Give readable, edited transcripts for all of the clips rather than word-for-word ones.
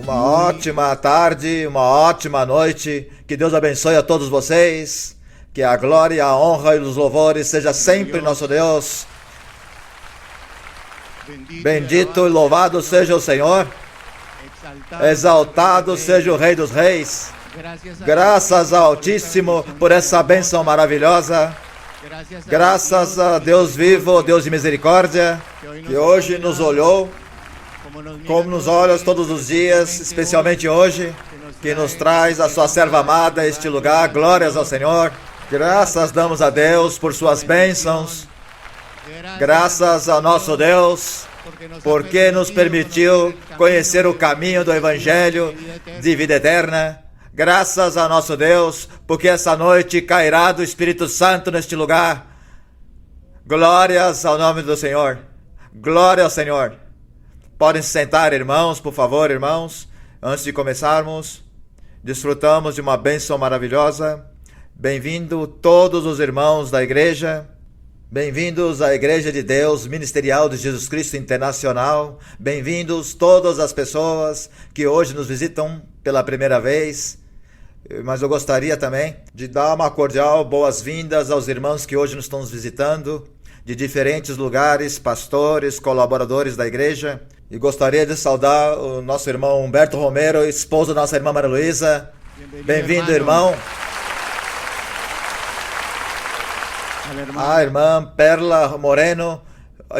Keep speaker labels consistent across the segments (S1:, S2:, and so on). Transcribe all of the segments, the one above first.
S1: Uma ótima tarde, uma ótima noite. Que Deus abençoe a todos vocês. Que a glória, a honra e os louvores seja sempre nosso Deus. Bendito e louvado seja o Senhor. Exaltado seja o Rei dos Reis. Graças ao Altíssimo por essa bênção maravilhosa. Graças a Deus vivo, Deus de misericórdia, que hoje nos olhou, como nos olha todos os dias, especialmente hoje, que nos traz a sua serva amada a este lugar. Glórias ao Senhor. Graças damos a Deus por suas bênçãos. Graças ao nosso Deus, porque nos permitiu conhecer o caminho do Evangelho de vida eterna. Graças a nosso Deus, porque essa noite cairá do Espírito Santo neste lugar. Glórias ao nome do Senhor. Glória ao Senhor. Podem se sentar, irmãos, por favor, irmãos. Antes de começarmos, desfrutamos de uma bênção maravilhosa. Bem-vindo todos os irmãos da igreja. Bem-vindos à Igreja de Deus Ministerial de Jesus Cristo Internacional. Bem-vindos todas as pessoas que hoje nos visitam pela primeira vez. Mas eu gostaria também de dar uma cordial boas-vindas aos irmãos que hoje nos estão visitando, de diferentes lugares, pastores, colaboradores da igreja. E gostaria de saudar o nosso irmão Humberto Romero, esposo da nossa irmã Maria Luísa. Bem-vindo, irmão. A irmã Perla Moreno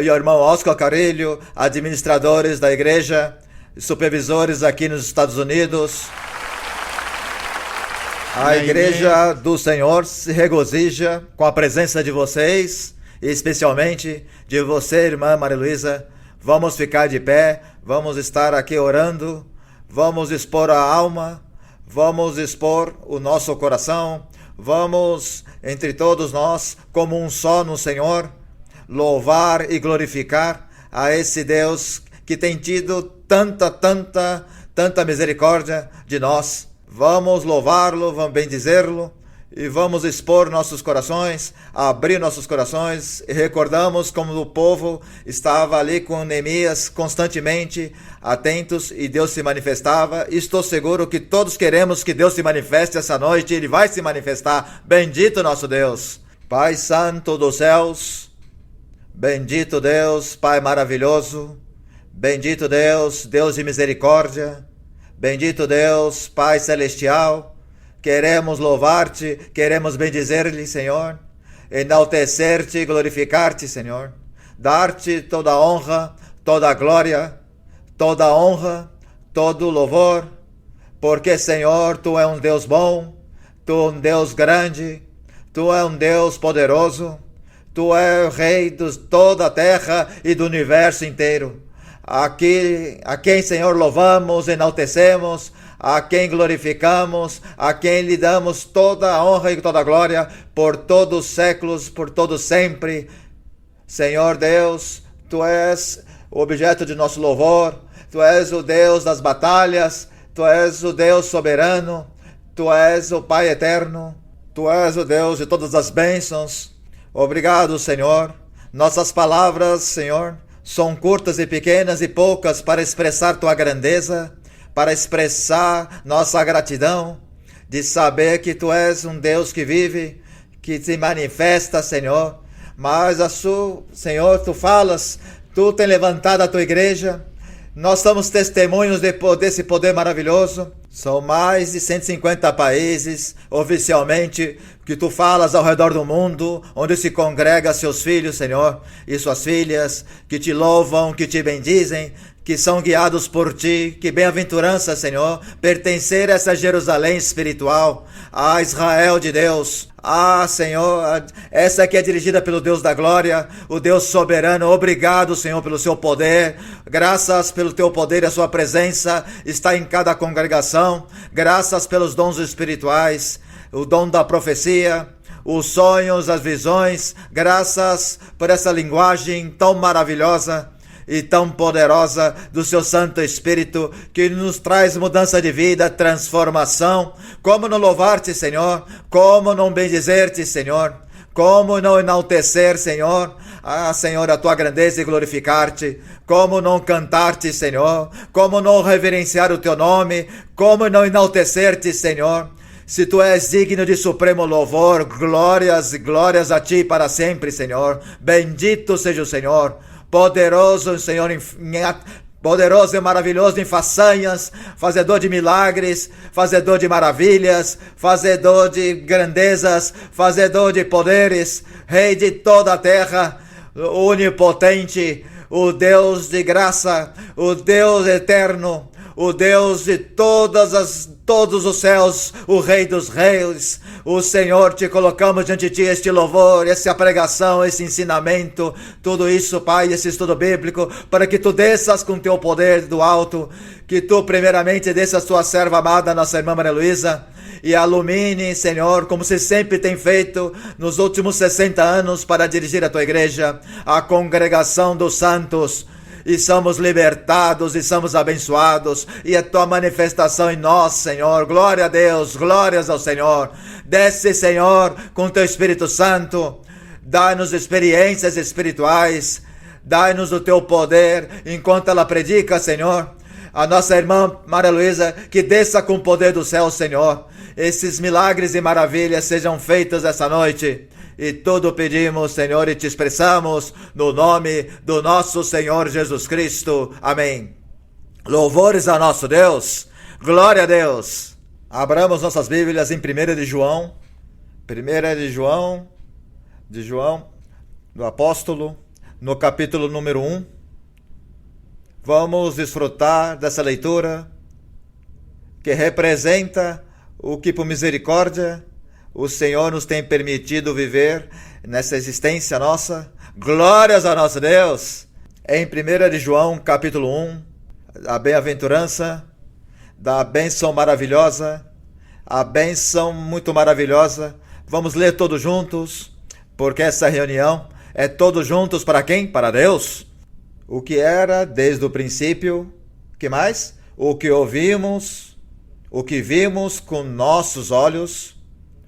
S1: e o irmão Oscar Carilho, administradores da igreja, supervisores aqui nos Estados Unidos. A Igreja do Senhor se regozija com a presença de vocês, e especialmente de você, irmã Maria Luísa. Vamos ficar de pé, vamos estar aqui orando, vamos expor a alma, vamos expor o nosso coração, vamos, entre todos nós, como um só no Senhor, louvar e glorificar a esse Deus que tem tido tanta misericórdia de nós. Vamos louvá-lo, vamos bendizê-lo e vamos expor nossos corações, abrir nossos corações. E recordamos como o povo estava ali com Neemias constantemente atentos e Deus se manifestava. Estou seguro que todos queremos que Deus se manifeste essa noite. Ele vai se manifestar. Bendito nosso Deus. Pai Santo dos céus, bendito Deus, Pai maravilhoso, bendito Deus, Deus de misericórdia. Bendito Deus, Pai Celestial, queremos louvar-te, queremos bendizer-lhe, Senhor, enaltecer-te e glorificar-te, Senhor, dar-te toda a honra, toda a glória, toda a honra, todo o louvor, porque, Senhor, Tu é um Deus bom, Tu é um Deus grande, Tu é um Deus poderoso, Tu é o Rei de toda a terra e do universo inteiro. A quem, Senhor, louvamos, enaltecemos, a quem glorificamos, a quem lhe damos toda a honra e toda a glória, por todos os séculos, por todos sempre. Senhor Deus, Tu és o objeto de nosso louvor, Tu és o Deus das batalhas, Tu és o Deus soberano, Tu és o Pai eterno, Tu és o Deus de todas as bênçãos. Obrigado, Senhor. Nossas palavras, Senhor, são curtas e pequenas e poucas para expressar Tua grandeza, para expressar nossa gratidão, de saber que Tu és um Deus que vive, que se manifesta, Senhor. Mas, Senhor, Tu falas, Tu tem levantado a Tua igreja, nós somos testemunhos desse poder maravilhoso. São mais de 150 países, oficialmente, que Tu falas ao redor do mundo, onde se congrega seus filhos, Senhor, e suas filhas, que Te louvam, que Te bendizem, que são guiados por Ti. Que bem-aventurança, Senhor, pertencer a essa Jerusalém espiritual, a Israel de Deus. Senhor, essa que é dirigida pelo Deus da glória, o Deus soberano. Obrigado, Senhor, pelo Seu poder. Graças pelo Teu poder e a Sua presença está em cada congregação. Graças pelos dons espirituais, o dom da profecia, os sonhos, as visões. Graças por essa linguagem tão maravilhosa e tão poderosa do Seu Santo Espírito, que nos traz mudança de vida, transformação. Como não louvar-te, Senhor? Como não bendizer-te, Senhor? Como não enaltecer, Senhor, Senhor, a tua grandeza e glorificar-te? Como não cantar-te, Senhor? Como não reverenciar o teu nome? Como não enaltecer-te, Senhor? Se tu és digno de supremo louvor, glórias e glórias a ti para sempre, Senhor. Bendito seja o Senhor, poderoso, Senhor, poderoso e maravilhoso em façanhas, fazedor de milagres, fazedor de maravilhas, fazedor de grandezas, fazedor de poderes, Rei de toda a terra, onipotente, o Deus de graça, o Deus eterno, o Deus de todos os céus, o Rei dos reis, o Senhor, te colocamos diante de ti este louvor, essa pregação, esse ensinamento, tudo isso, Pai, esse estudo bíblico, para que tu desças com teu poder do alto, que tu primeiramente desças tua serva amada, nossa irmã Maria Luísa, e ilumine, Senhor, como você sempre tem feito nos últimos 60 anos para dirigir a tua igreja, a congregação dos santos, e somos libertados e somos abençoados, e a tua manifestação em nós, Senhor. Glória a Deus, glórias ao Senhor. Desce, Senhor, com teu Espírito Santo, dá-nos experiências espirituais, dá-nos o teu poder enquanto ela predica, Senhor. A nossa irmã Maria Luísa, que desça com o poder do céu, Senhor. Esses milagres e maravilhas sejam feitos essa noite. E tudo pedimos, Senhor, e te expressamos no nome do nosso Senhor Jesus Cristo. Amém. Louvores a nosso Deus. Glória a Deus. Abramos nossas Bíblias em 1 de João. 1 de João, do apóstolo, no capítulo número 1. Vamos desfrutar dessa leitura que representa o que, por misericórdia, o Senhor nos tem permitido viver nessa existência nossa. Glórias a nosso Deus! Em 1 de João, capítulo 1, a bem-aventurança, da bênção maravilhosa, a bênção muito maravilhosa. Vamos ler todos juntos, porque essa reunião é todos juntos para quem? Para Deus. O que era desde o princípio, que mais? O que ouvimos, o que vimos com nossos olhos,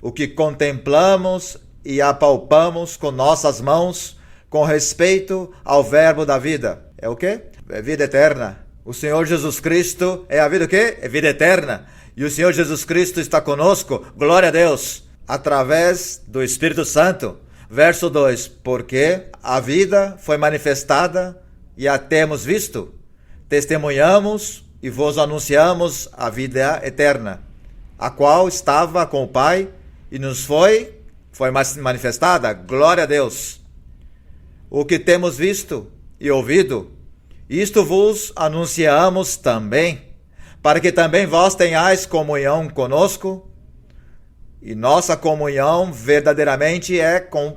S1: o que contemplamos e apalpamos com nossas mãos com respeito ao verbo da vida. É o quê? É vida eterna. O Senhor Jesus Cristo é a vida o quê? É vida eterna. E o Senhor Jesus Cristo está conosco, glória a Deus, através do Espírito Santo. Verso 2, porque a vida foi manifestada e a temos visto, testemunhamos e vos anunciamos a vida eterna, a qual estava com o Pai e nos foi manifestada, glória a Deus. O que temos visto e ouvido, isto vos anunciamos também, para que também vós tenhais comunhão conosco, e nossa comunhão verdadeiramente é com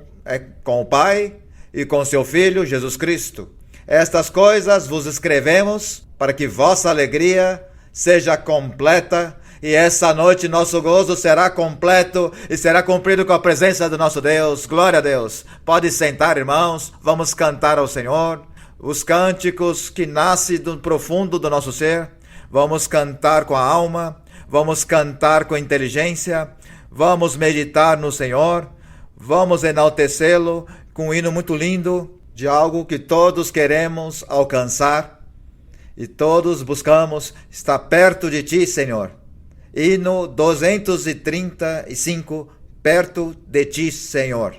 S1: o Pai e com seu Filho Jesus Cristo. Estas coisas vos escrevemos para que vossa alegria seja completa, e essa noite nosso gozo será completo e será cumprido com a presença do nosso Deus. Glória a Deus. Pode sentar, irmãos. Vamos cantar ao Senhor os cânticos que nascem do profundo do nosso ser. Vamos cantar com a alma. Vamos cantar com inteligência. Vamos meditar no Senhor. Vamos enaltecê-lo com um hino muito lindo de algo que todos queremos alcançar e todos buscamos estar perto de ti, Senhor. Hino 235, perto de ti, Senhor.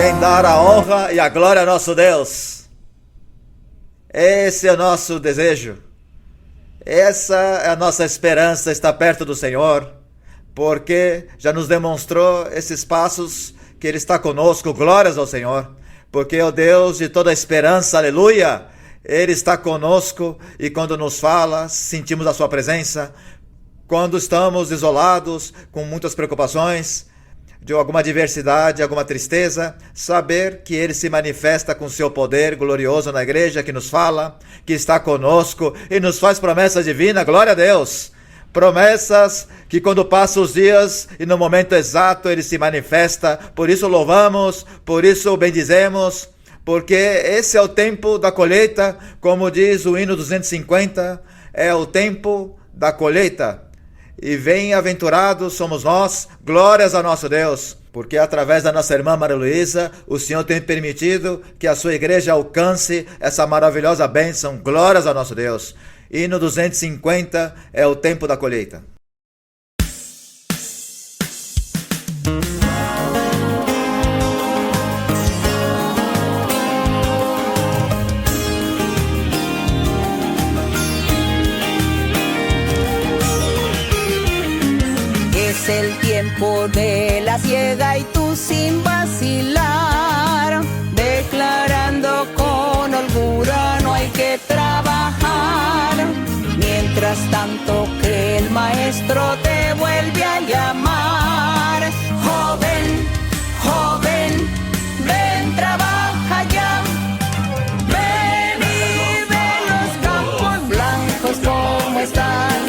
S1: Quem dar a honra e a glória a nosso Deus. Esse é o nosso desejo. Essa é a nossa esperança, estar perto do Senhor, porque já nos demonstrou esses passos que Ele está conosco, glórias ao Senhor, porque é o Deus de toda a esperança, aleluia. Ele está conosco e quando nos fala, sentimos a sua presença. Quando estamos isolados, com muitas preocupações, de alguma adversidade, alguma tristeza, saber que Ele se manifesta com seu poder glorioso na igreja, que nos fala, que está conosco e nos faz promessas divinas, glória a Deus. Promessas que quando passam os dias e no momento exato Ele se manifesta, por isso louvamos, por isso o bendizemos, porque esse é o tempo da colheita, como diz o hino 250, é o tempo da colheita. E bem-aventurados somos nós, glórias ao nosso Deus, porque através da nossa irmã Maria Luísa, o Senhor tem permitido que a sua igreja alcance essa maravilhosa bênção, glórias ao nosso Deus. E no 250 é o tempo da colheita.
S2: Es el tiempo de la siega y tú sin vacilar, declarando con holgura no hay que trabajar. Mientras tanto que el maestro te vuelve a llamar. Joven, joven, ven, trabaja ya. Ven y ve los campos blancos como están.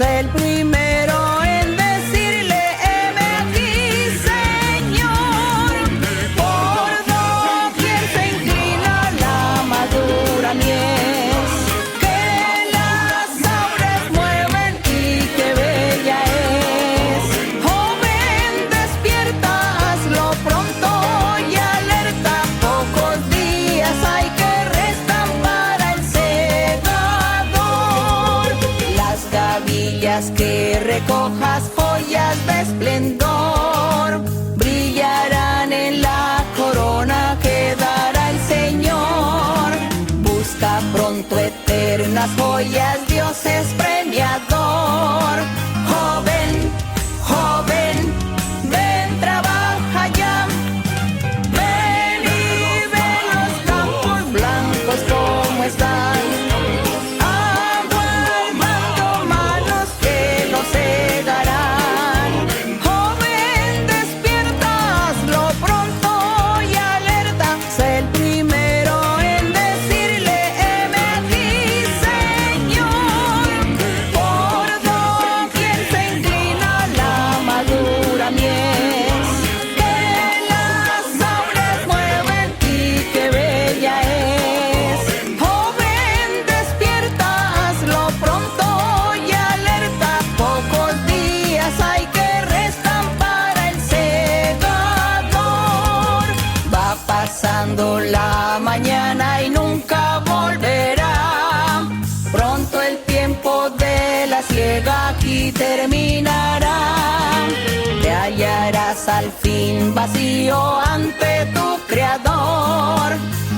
S2: El primero en decirle, heme aquí, Señor. Por doquier se inclina la madura mies, que las aves mueven y que bella es. Joven, despierta, hazlo pronto y alerta. Pocos días hay que restan para el segador. Las gavillas que recojas, joyas de esplendor, brillarán en la corona que dará el Señor. Busca pronto eternas joyas, Dios es premiador. Joven, joven, ven, trabaja ya. Ven y ve los campos blancos como están. La mañana y nunca volverá. Pronto el tiempo de la siega aquí terminará. Te hallarás al fin vacío ante tu Creador.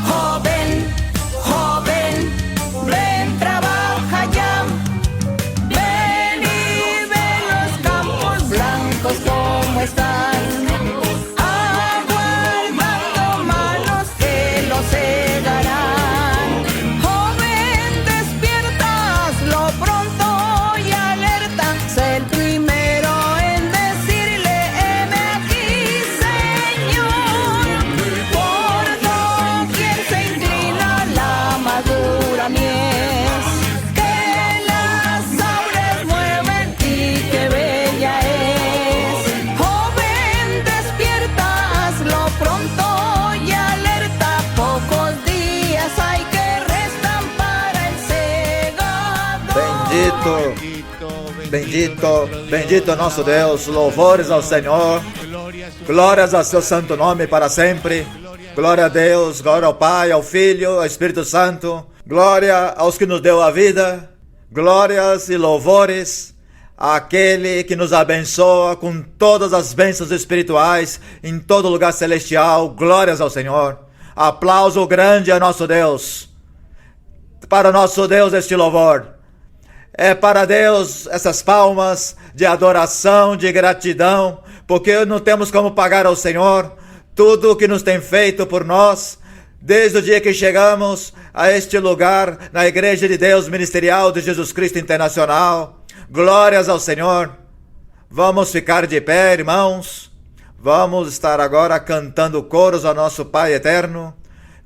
S2: Joven, joven, ven, trabaja ya. Ven y ve los campos blancos como están.
S1: Bendito, bendito nosso Deus, louvores ao Senhor, glórias ao seu santo nome para sempre. Glória a Deus, glória ao Pai, ao Filho, ao Espírito Santo, Glória aos que nos deu a vida, glórias e louvores àquele que nos abençoa com todas as bênçãos espirituais em todo lugar celestial. Glórias ao Senhor. Aplauso grande a nosso Deus. Para nosso Deus este louvor. É para Deus essas palmas de adoração, de gratidão, porque não temos como pagar ao Senhor tudo o que nos tem feito por nós, desde o dia que chegamos a este lugar, na Igreja de Deus Ministerial de Jesus Cristo Internacional. Glórias ao Senhor. Vamos ficar de pé, irmãos. Vamos estar agora cantando coros ao nosso Pai Eterno,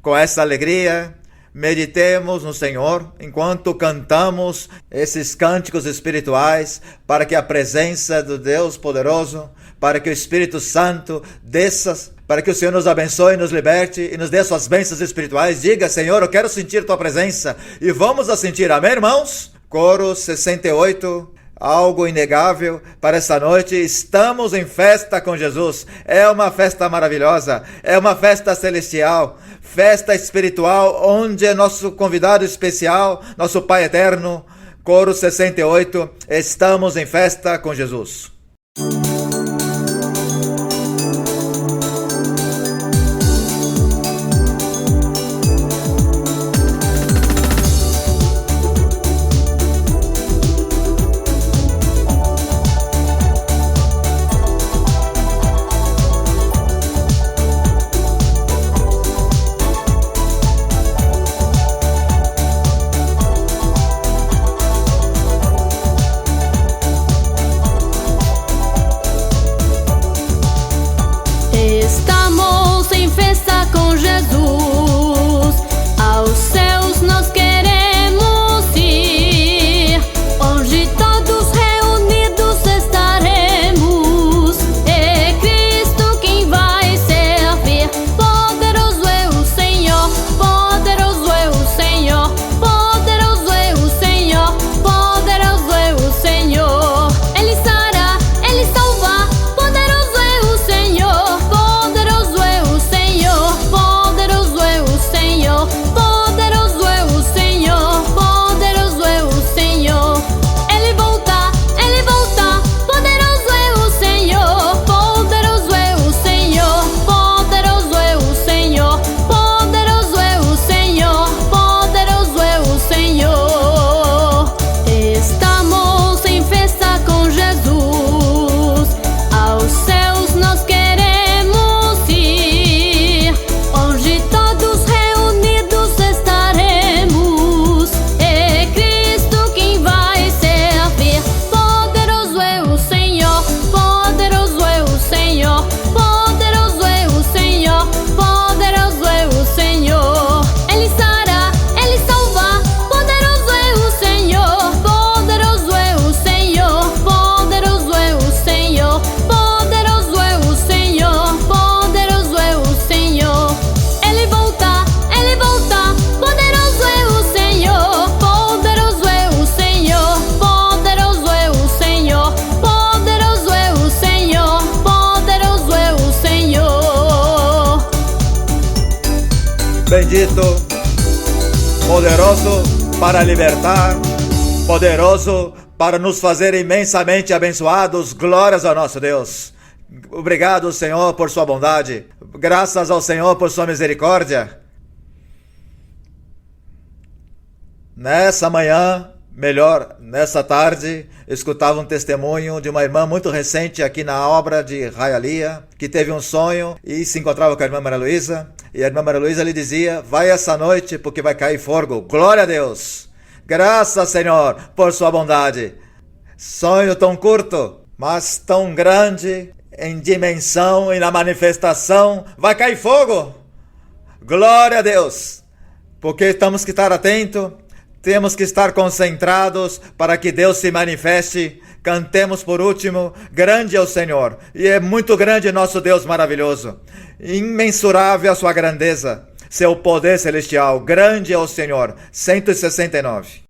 S1: com essa alegria. Meditemos no Senhor enquanto cantamos esses cânticos espirituais, para que a presença do Deus poderoso, para que o Espírito Santo desça, para que o Senhor nos abençoe, nos liberte e nos dê suas bênçãos espirituais. Diga: Senhor, eu quero sentir tua presença. E vamos a sentir, amém, irmãos? Coro 68. Algo inegável para esta noite. Estamos em festa com Jesus. É uma festa maravilhosa, é uma festa celestial, festa espiritual, onde é nosso convidado especial, nosso Pai Eterno. Coro 68. Estamos em festa com Jesus. Bendito, poderoso para libertar, poderoso para nos fazer imensamente abençoados. Glórias ao nosso Deus. Obrigado, Senhor, por sua bondade. Graças ao Senhor por sua misericórdia. Nessa manhã, melhor, nessa tarde, escutava um testemunho de uma irmã muito recente aqui na obra de Hialeah, que teve um sonho e se encontrava com a irmã Maria Luísa. E a irmã Maria Luísa lhe dizia: vai essa noite porque vai cair fogo. Glória a Deus. Graças, Senhor, por sua bondade. Sonho tão curto, mas tão grande em dimensão e na manifestação. Vai cair fogo. Glória a Deus. Porque temos que estar atentos. Temos que estar concentrados para que Deus se manifeste. Cantemos por último: grande é o Senhor, e é muito grande nosso Deus maravilhoso. Imensurável a sua grandeza, seu poder celestial. Grande é o Senhor. 169.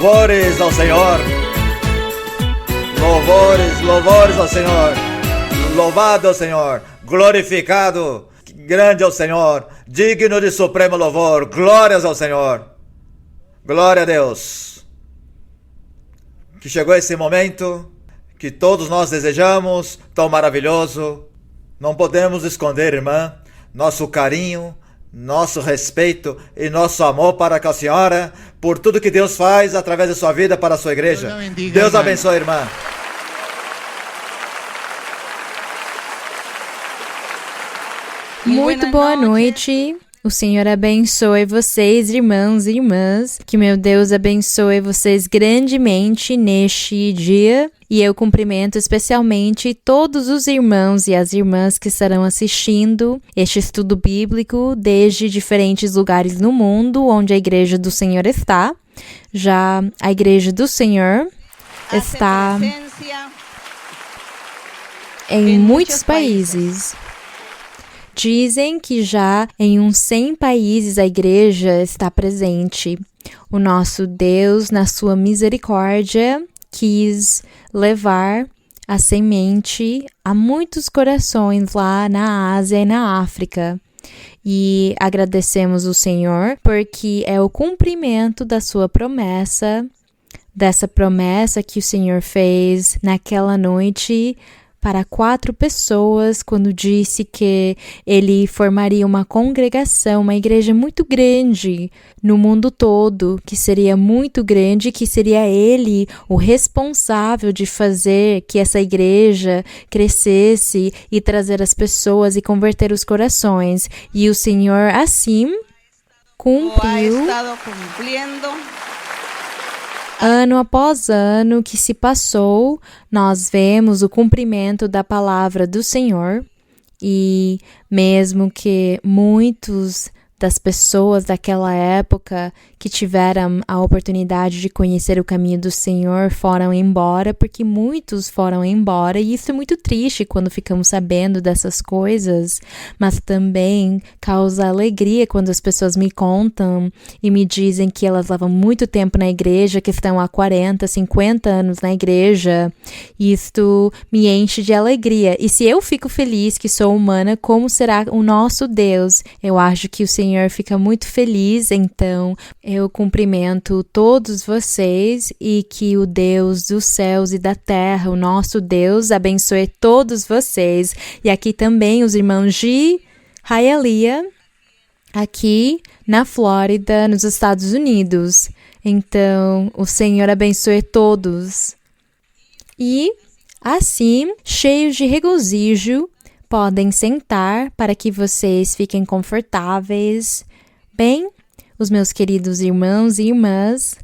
S1: Louvores ao Senhor. Louvores, louvores ao Senhor. Louvado ao Senhor. Glorificado. Grande ao Senhor. Digno de supremo louvor. Glórias ao Senhor. Glória a Deus. Que chegou esse momento que todos nós desejamos, tão maravilhoso. Não podemos esconder, irmã, nosso carinho, nosso respeito e nosso amor para com a senhora, por tudo que Deus faz através de sua vida para a sua igreja. Deus abençoe, irmã.
S3: Muito boa noite. O Senhor abençoe vocês, irmãos e irmãs. Que meu Deus abençoe vocês grandemente neste dia. E eu cumprimento especialmente todos os irmãos e as irmãs que estarão assistindo este estudo bíblico desde diferentes lugares no mundo onde a Igreja do Senhor está. Já a Igreja do Senhor está em muitos países. Dizem que já em uns 100 países a igreja está presente. O nosso Deus, na sua misericórdia, quis levar a semente a muitos corações lá na Ásia e na África. E agradecemos o Senhor porque é o cumprimento da sua promessa, dessa promessa que o Senhor fez naquela noite para 4 pessoas, quando disse que ele formaria uma congregação, uma igreja muito grande no mundo todo, que seria muito grande, que seria ele o responsável de fazer que essa igreja crescesse e trazer as pessoas e converter os corações. E o Senhor, assim, cumpriu. Ano após ano que se passou, nós vemos o cumprimento da palavra do Senhor e mesmo que muitos das pessoas daquela época que tiveram a oportunidade de conhecer o caminho do Senhor foram embora, porque muitos foram embora, e isso é muito triste quando ficamos sabendo dessas coisas, mas também causa alegria quando as pessoas me contam e me dizem que elas levam muito tempo na igreja, que estão há 40, 50 anos na igreja. Isto me enche de alegria, e se eu fico feliz que sou humana, como será o nosso Deus? Eu acho que o Senhor fica muito feliz. Então eu cumprimento todos vocês e que o Deus dos céus e da terra, o nosso Deus, abençoe todos vocês. E aqui também os irmãos de Hialeah, aqui na Flórida, nos Estados Unidos. Então o Senhor abençoe todos. E assim, cheios de regozijo, podem sentar para que vocês fiquem confortáveis. Bem, os meus queridos irmãos e irmãs,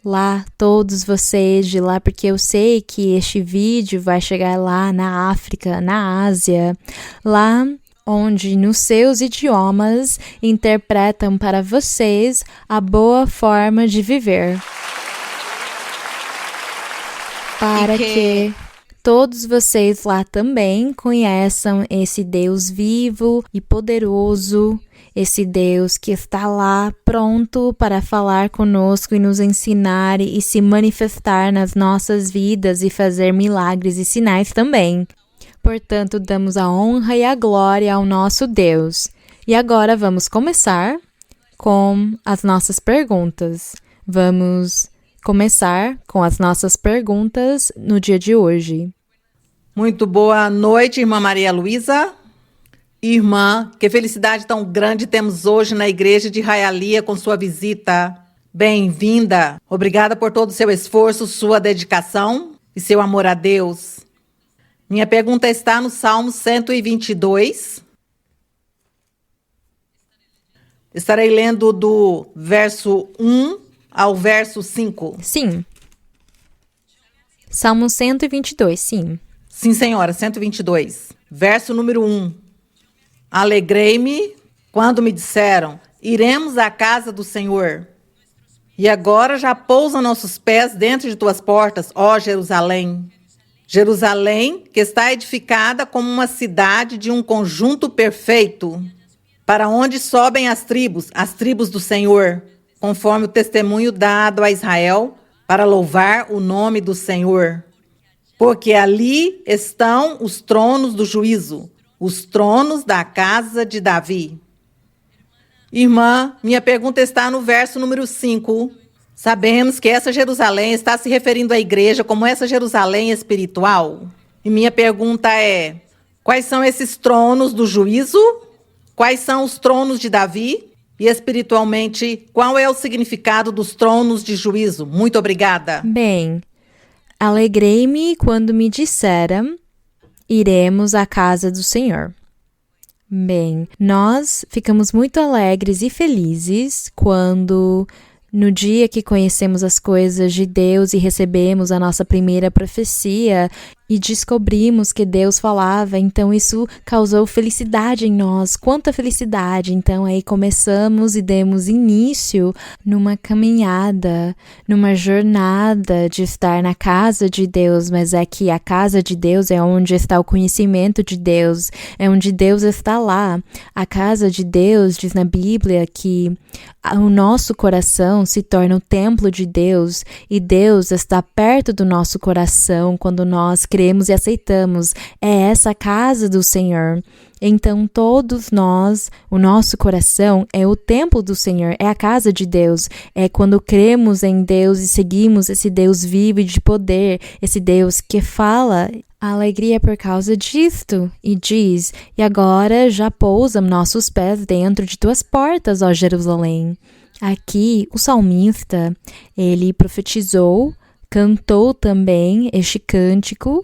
S3: lá, todos vocês de lá, porque eu sei que este vídeo vai chegar lá na África, na Ásia, lá onde nos seus idiomas interpretam para vocês a boa forma de viver. Para que todos vocês lá também conheçam esse Deus vivo e poderoso, esse Deus que está lá pronto para falar conosco e nos ensinar e se manifestar nas nossas vidas e fazer milagres e sinais também. Portanto, damos a honra e a glória ao nosso Deus. E agora vamos começar com as nossas perguntas. Vamos começar com as nossas perguntas no dia de hoje.
S4: Muito boa noite, irmã Maria Luísa. Irmã, que felicidade tão grande temos hoje na igreja de Hialeah com sua visita. Bem-vinda. Obrigada por todo o seu esforço, sua dedicação e seu amor a Deus. Minha pergunta está no Salmo 122. Estarei lendo do verso 1 ao verso 5.
S3: Sim. Salmo 122, sim.
S4: Sim, senhora, 122. Verso número 1. Alegrei-me quando me disseram, iremos à casa do Senhor. E agora já pousam nossos pés dentro de tuas portas, ó Jerusalém. Jerusalém, que está edificada como uma cidade de um conjunto perfeito, para onde sobem as tribos do Senhor, conforme o testemunho dado a Israel, para louvar o nome do Senhor, porque ali estão os tronos do juízo, os tronos da casa de Davi. Irmã, minha pergunta está no verso número 5. Sabemos que essa Jerusalém está se referindo à igreja como essa Jerusalém espiritual. E minha pergunta é: quais são esses tronos do juízo? Quais são os tronos de Davi? E espiritualmente, qual é o significado dos tronos de juízo? Muito obrigada.
S3: Bem, alegrei-me quando me disseram, iremos à casa do Senhor. Bem, nós ficamos muito alegres e felizes quando, no dia que conhecemos as coisas de Deus e recebemos a nossa primeira profecia e descobrimos que Deus falava, então isso causou felicidade em nós. Quanta felicidade! Então aí começamos e demos início numa caminhada, numa jornada de estar na casa de Deus, mas é que a casa de Deus é onde está o conhecimento de Deus, é onde Deus está lá. A casa de Deus diz na Bíblia que o nosso coração se torna o templo de Deus e Deus está perto do nosso coração quando nós cremos e aceitamos. É essa casa do Senhor. Então todos nós, o nosso coração é o templo do Senhor, é a casa de Deus. É quando cremos em Deus e seguimos esse Deus vivo e de poder, esse Deus que fala. A alegria é por causa disto, e diz, e agora já pousam nossos pés dentro de tuas portas, ó Jerusalém. Aqui, o salmista, ele profetizou, cantou também este cântico,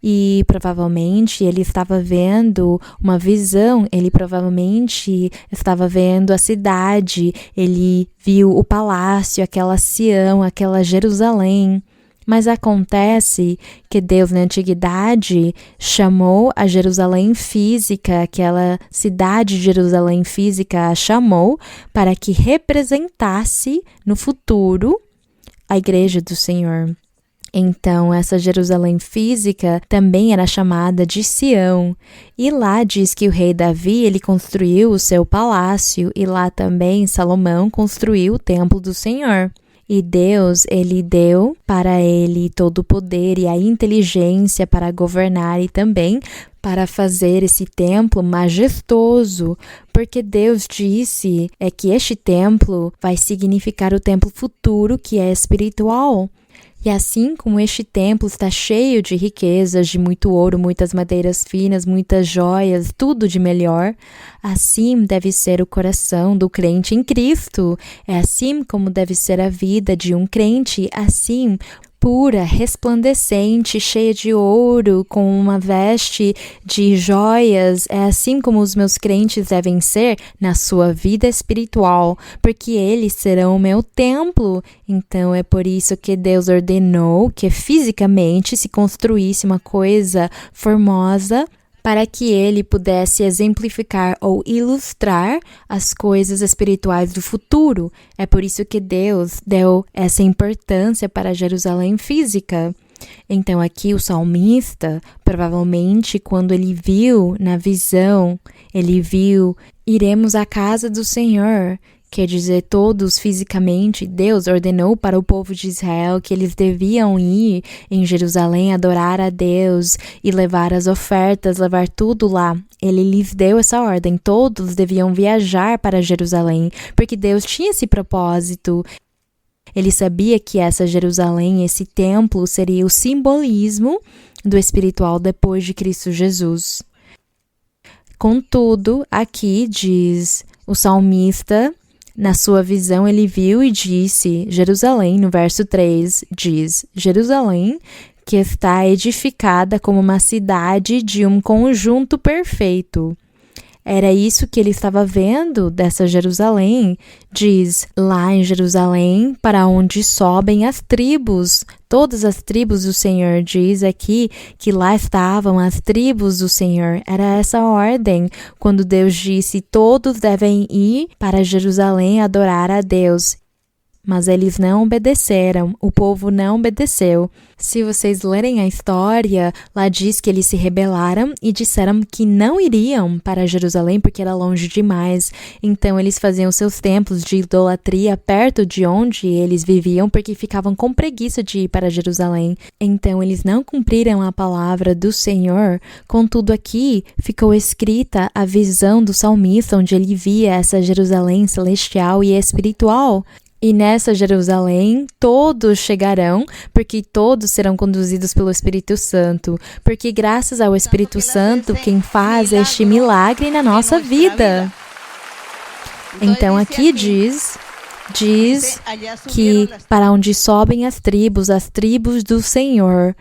S3: e provavelmente ele estava vendo uma visão, ele provavelmente estava vendo a cidade, ele viu o palácio, aquela Sião, aquela Jerusalém. Mas acontece que Deus na antiguidade chamou a Jerusalém física, aquela cidade de Jerusalém física a chamou para que representasse no futuro a igreja do Senhor. Então, essa Jerusalém física também era chamada de Sião. E lá diz que o rei Davi, ele construiu o seu palácio, e lá também Salomão construiu o templo do Senhor. E Deus, ele deu para ele todo o poder e a inteligência para governar e também para fazer esse templo majestoso, porque Deus disse que este templo vai significar o templo futuro, que é espiritual. E assim como este templo está cheio de riquezas, de muito ouro, muitas madeiras finas, muitas joias, tudo de melhor, assim deve ser o coração do crente em Cristo. É assim como deve ser a vida de um crente, assim pura, resplandecente, cheia de ouro, com uma veste de joias. É assim como os meus crentes devem ser na sua vida espiritual, porque eles serão o meu templo. Então é por isso que Deus ordenou que fisicamente se construísse uma coisa formosa, para que ele pudesse exemplificar ou ilustrar as coisas espirituais do futuro. É por isso que Deus deu essa importância para Jerusalém física. Então aqui o salmista, provavelmente quando ele viu na visão, ele viu, iremos à casa do Senhor. Quer dizer, todos fisicamente, Deus ordenou para o povo de Israel que eles deviam ir em Jerusalém, adorar a Deus e levar as ofertas, levar tudo lá. Ele lhes deu essa ordem, todos deviam viajar para Jerusalém, porque Deus tinha esse propósito. Ele sabia que essa Jerusalém, esse templo, seria o simbolismo do espiritual depois de Cristo Jesus. Contudo, aqui diz o salmista, na sua visão ele viu e disse, Jerusalém, no verso 3, diz, Jerusalém, que está edificada como uma cidade de um conjunto perfeito. Era isso que ele estava vendo dessa Jerusalém. Diz, lá em Jerusalém, para onde sobem as tribos. Todas as tribos do Senhor. Diz aqui que lá estavam as tribos do Senhor. Era essa a ordem. Quando Deus disse, todos devem ir para Jerusalém adorar a Deus. mas eles não obedeceram, o povo não obedeceu. Se vocês lerem a história, lá diz que eles se rebelaram e disseram que não iriam para Jerusalém porque era longe demais. Então eles faziam seus templos de idolatria perto de onde eles viviam porque ficavam com preguiça de ir para Jerusalém. Então eles não cumpriram a palavra do Senhor. Contudo, aqui ficou escrita a visão do salmista, onde ele via essa Jerusalém celestial e espiritual. E nessa Jerusalém, todos chegarão, porque todos serão conduzidos pelo Espírito Santo. Porque graças ao Espírito Santo, quem faz este milagre na nossa vida. Então aqui diz que para onde sobem as tribos do Senhor.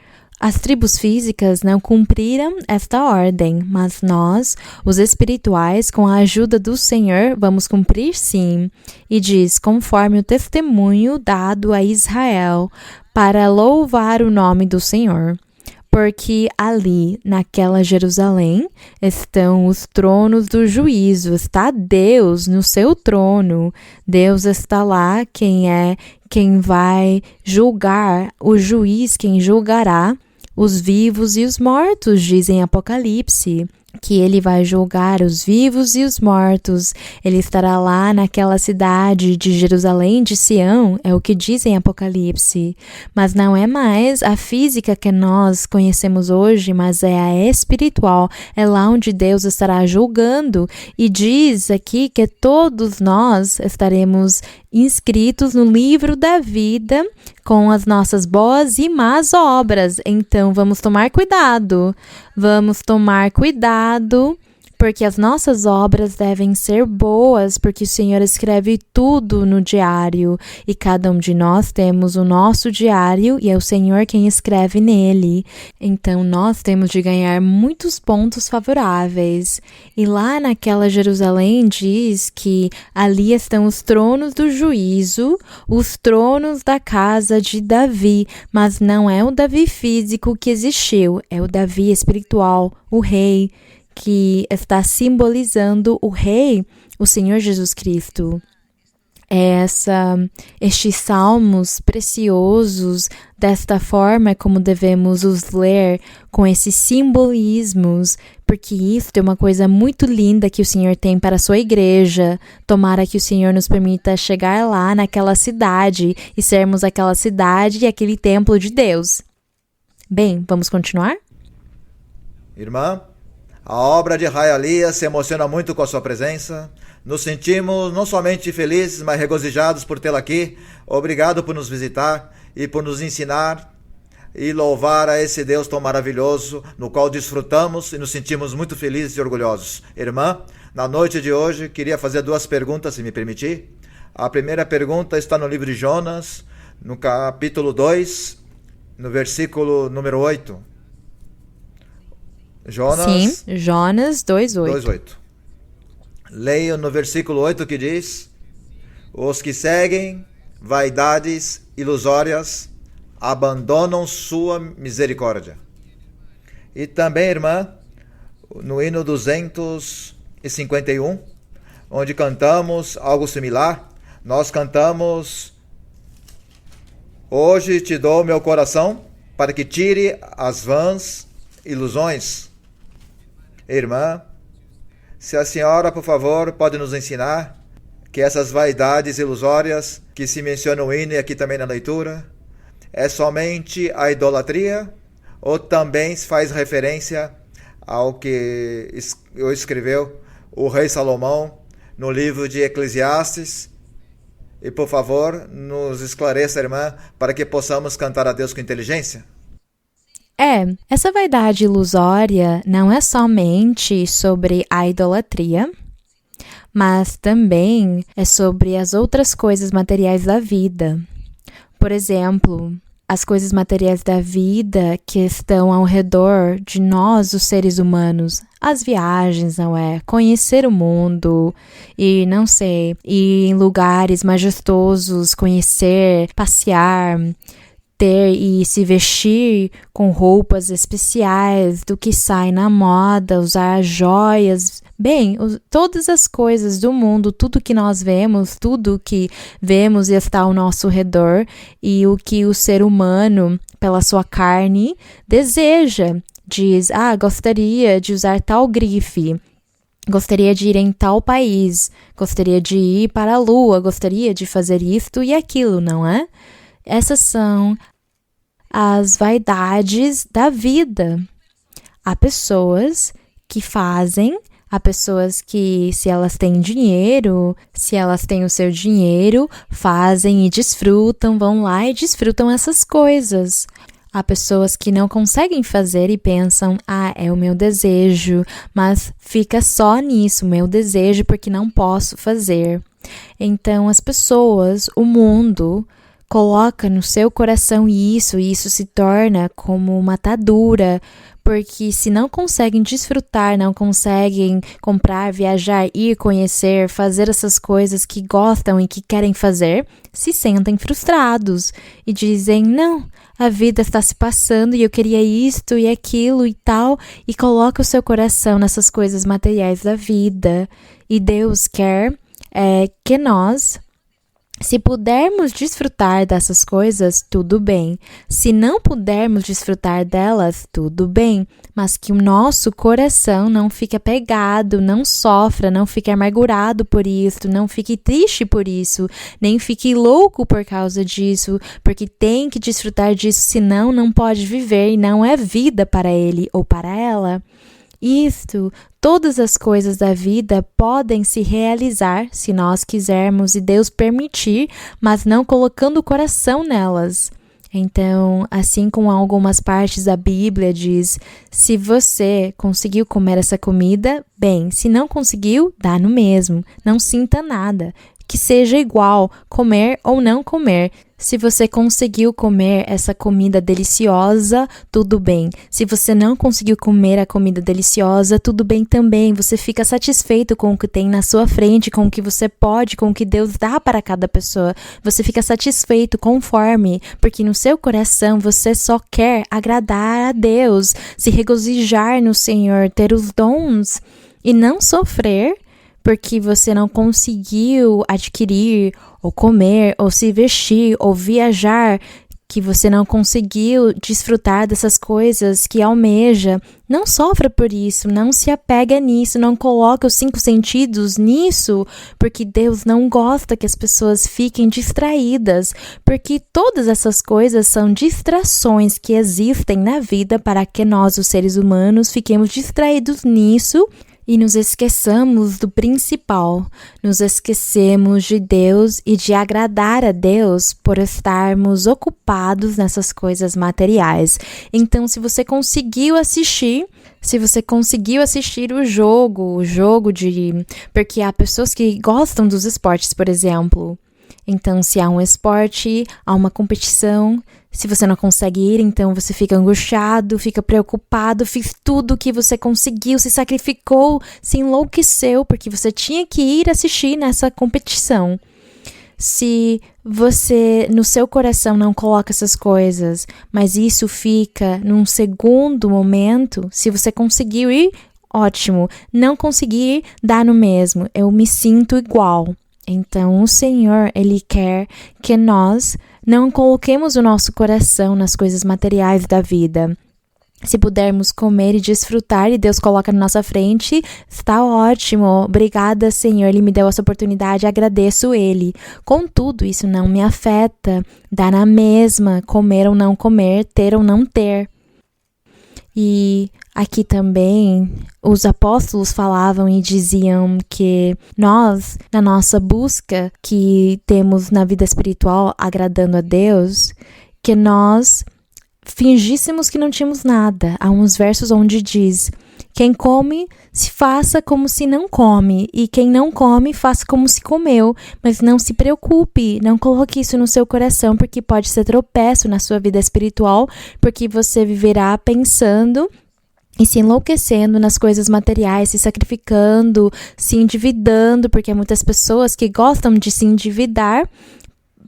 S3: As tribos físicas não cumpriram esta ordem, mas nós, os espirituais, com a ajuda do Senhor, vamos cumprir sim. E diz, conforme o testemunho dado a Israel, para louvar o nome do Senhor. Porque ali, naquela Jerusalém, estão os tronos do juízo, está Deus no seu trono. Deus está lá, quem vai julgar, o juiz quem julgará os vivos e os mortos, diz em Apocalipse, que ele vai julgar os vivos e os mortos. Ele estará lá naquela cidade de Jerusalém, de Sião, é o que diz em Apocalipse. Mas não é mais a física que nós conhecemos hoje, mas é a espiritual. É lá onde Deus estará julgando. E diz aqui que todos nós estaremos inscritos no livro da vida com as nossas boas e más obras. Então, vamos tomar cuidado. Porque as nossas obras devem ser boas, porque o Senhor escreve tudo no diário. E cada um de nós temos o nosso diário e é o Senhor quem escreve nele. Então, nós temos de ganhar muitos pontos favoráveis. E lá naquela Jerusalém diz que ali estão os tronos do juízo, os tronos da casa de Davi. Mas não é o Davi físico que existiu, é o Davi espiritual, o rei, que simbolizando o Rei, o Senhor Jesus Cristo. Estes salmos preciosos, desta forma como devemos os ler, com esses simbolismos, porque isso é uma coisa muito linda que o Senhor tem para a sua igreja. Tomara que o Senhor nos permita chegar lá naquela cidade e sermos aquela cidade e aquele templo de Deus. Bem, vamos continuar?
S1: Irmã, a obra de Raialia se emociona muito com a sua presença. Nos sentimos não somente felizes, mas regozijados por tê-la aqui. Obrigado por nos visitar e por nos ensinar e louvar a esse Deus tão maravilhoso, no qual desfrutamos e nos sentimos muito felizes e orgulhosos. Irmã, na noite de hoje, queria fazer 2 perguntas, se me permitir. A primeira pergunta está no livro de Jonas, no capítulo 2, no versículo número 8.
S3: Jonas 2:8.
S1: 2:8. Leio no versículo 8 que diz: os que seguem vaidades ilusórias abandonam sua misericórdia. E também, irmã, no hino 251, onde cantamos algo similar, nós cantamos: hoje te dou meu coração para que tire as vãs ilusões. Irmã, se a senhora, por favor, pode nos ensinar que essas vaidades ilusórias que se mencionam no hino e aqui também na leitura, é somente a idolatria ou também se faz referência ao que escreveu o rei Salomão no livro de Eclesiastes? E, por favor, nos esclareça, irmã, para que possamos cantar a Deus com inteligência.
S3: Essa vaidade ilusória não é somente sobre a idolatria, mas também é sobre as outras coisas materiais da vida. Por exemplo, as coisas materiais da vida que estão ao redor de nós, os seres humanos. As viagens, não é? Conhecer o mundo e, não sei, ir em lugares majestosos, conhecer, passear, ter e se vestir com roupas especiais, do que sai na moda, usar joias. Bem, todas as coisas do mundo, tudo que nós vemos, tudo que vemos e está ao nosso redor, e o que o ser humano, pela sua carne, deseja. Diz, gostaria de usar tal grife, gostaria de ir em tal país, gostaria de ir para a lua, gostaria de fazer isto e aquilo, não é? Essas são as vaidades da vida. Há pessoas que fazem, há pessoas que, se elas têm dinheiro, se elas têm o seu dinheiro, fazem e desfrutam, vão lá e desfrutam essas coisas. Há pessoas que não conseguem fazer e pensam, é o meu desejo, mas fica só nisso, meu desejo, porque não posso fazer. Então, as pessoas, o mundo, coloca no seu coração isso, e isso se torna como uma atadura, porque se não conseguem desfrutar, não conseguem comprar, viajar, ir conhecer, fazer essas coisas que gostam e que querem fazer, se sentem frustrados e dizem, não, a vida está se passando e eu queria isto e aquilo e tal, e coloca o seu coração nessas coisas materiais da vida. E Deus quer que nós, se pudermos desfrutar dessas coisas, tudo bem. Se não pudermos desfrutar delas, tudo bem. Mas que o nosso coração não fique apegado, não sofra, não fique amargurado por isso, não fique triste por isso, nem fique louco por causa disso, porque tem que desfrutar disso, senão não pode viver e não é vida para ele ou para ela. Isto, todas as coisas da vida podem se realizar se nós quisermos e Deus permitir, mas não colocando o coração nelas. Então, assim como algumas partes da Bíblia diz, se você conseguiu comer essa comida, bem, se não conseguiu, dá no mesmo, não sinta nada, que seja igual, comer ou não comer. Se você conseguiu comer essa comida deliciosa, tudo bem. Se você não conseguiu comer a comida deliciosa, tudo bem também. Você fica satisfeito com o que tem na sua frente, com o que você pode, com o que Deus dá para cada pessoa. Você fica satisfeito, conforme, porque no seu coração você só quer agradar a Deus, se regozijar no Senhor, ter os dons e não sofrer porque você não conseguiu adquirir, ou comer, ou se vestir, ou viajar, que você não conseguiu desfrutar dessas coisas que almeja. Não sofra por isso, não se apega nisso, não coloque os 5 sentidos nisso, porque Deus não gosta que as pessoas fiquem distraídas, porque todas essas coisas são distrações que existem na vida para que nós, os seres humanos, fiquemos distraídos nisso, e nos esqueçamos do principal, nos esquecemos de Deus e de agradar a Deus por estarmos ocupados nessas coisas materiais. Então, se você conseguiu assistir o jogo de... Porque há pessoas que gostam dos esportes, por exemplo. Então, se há um esporte, há uma competição, se você não consegue ir, então você fica angustiado, fica preocupado, fez tudo o que você conseguiu, se sacrificou, se enlouqueceu, porque você tinha que ir assistir nessa competição. Se você, no seu coração, não coloca essas coisas, mas isso fica num segundo momento, se você conseguiu ir, ótimo. Não conseguir, dá no mesmo. Eu me sinto igual. Então, o Senhor, Ele quer que nós não coloquemos o nosso coração nas coisas materiais da vida. Se pudermos comer e desfrutar e Deus coloca na nossa frente, está ótimo. Obrigada, Senhor, Ele me deu essa oportunidade, agradeço Ele. Contudo, isso não me afeta. Dá na mesma, comer ou não comer, ter ou não ter. E aqui também os apóstolos falavam e diziam que nós, na nossa busca que temos na vida espiritual agradando a Deus, que nós fingíssemos que não tínhamos nada. Há uns versos onde diz: quem come, se faça como se não come, e quem não come, faça como se comeu, mas não se preocupe, não coloque isso no seu coração, porque pode ser tropeço na sua vida espiritual, porque você viverá pensando e se enlouquecendo nas coisas materiais, se sacrificando, se endividando, porque há muitas pessoas que gostam de se endividar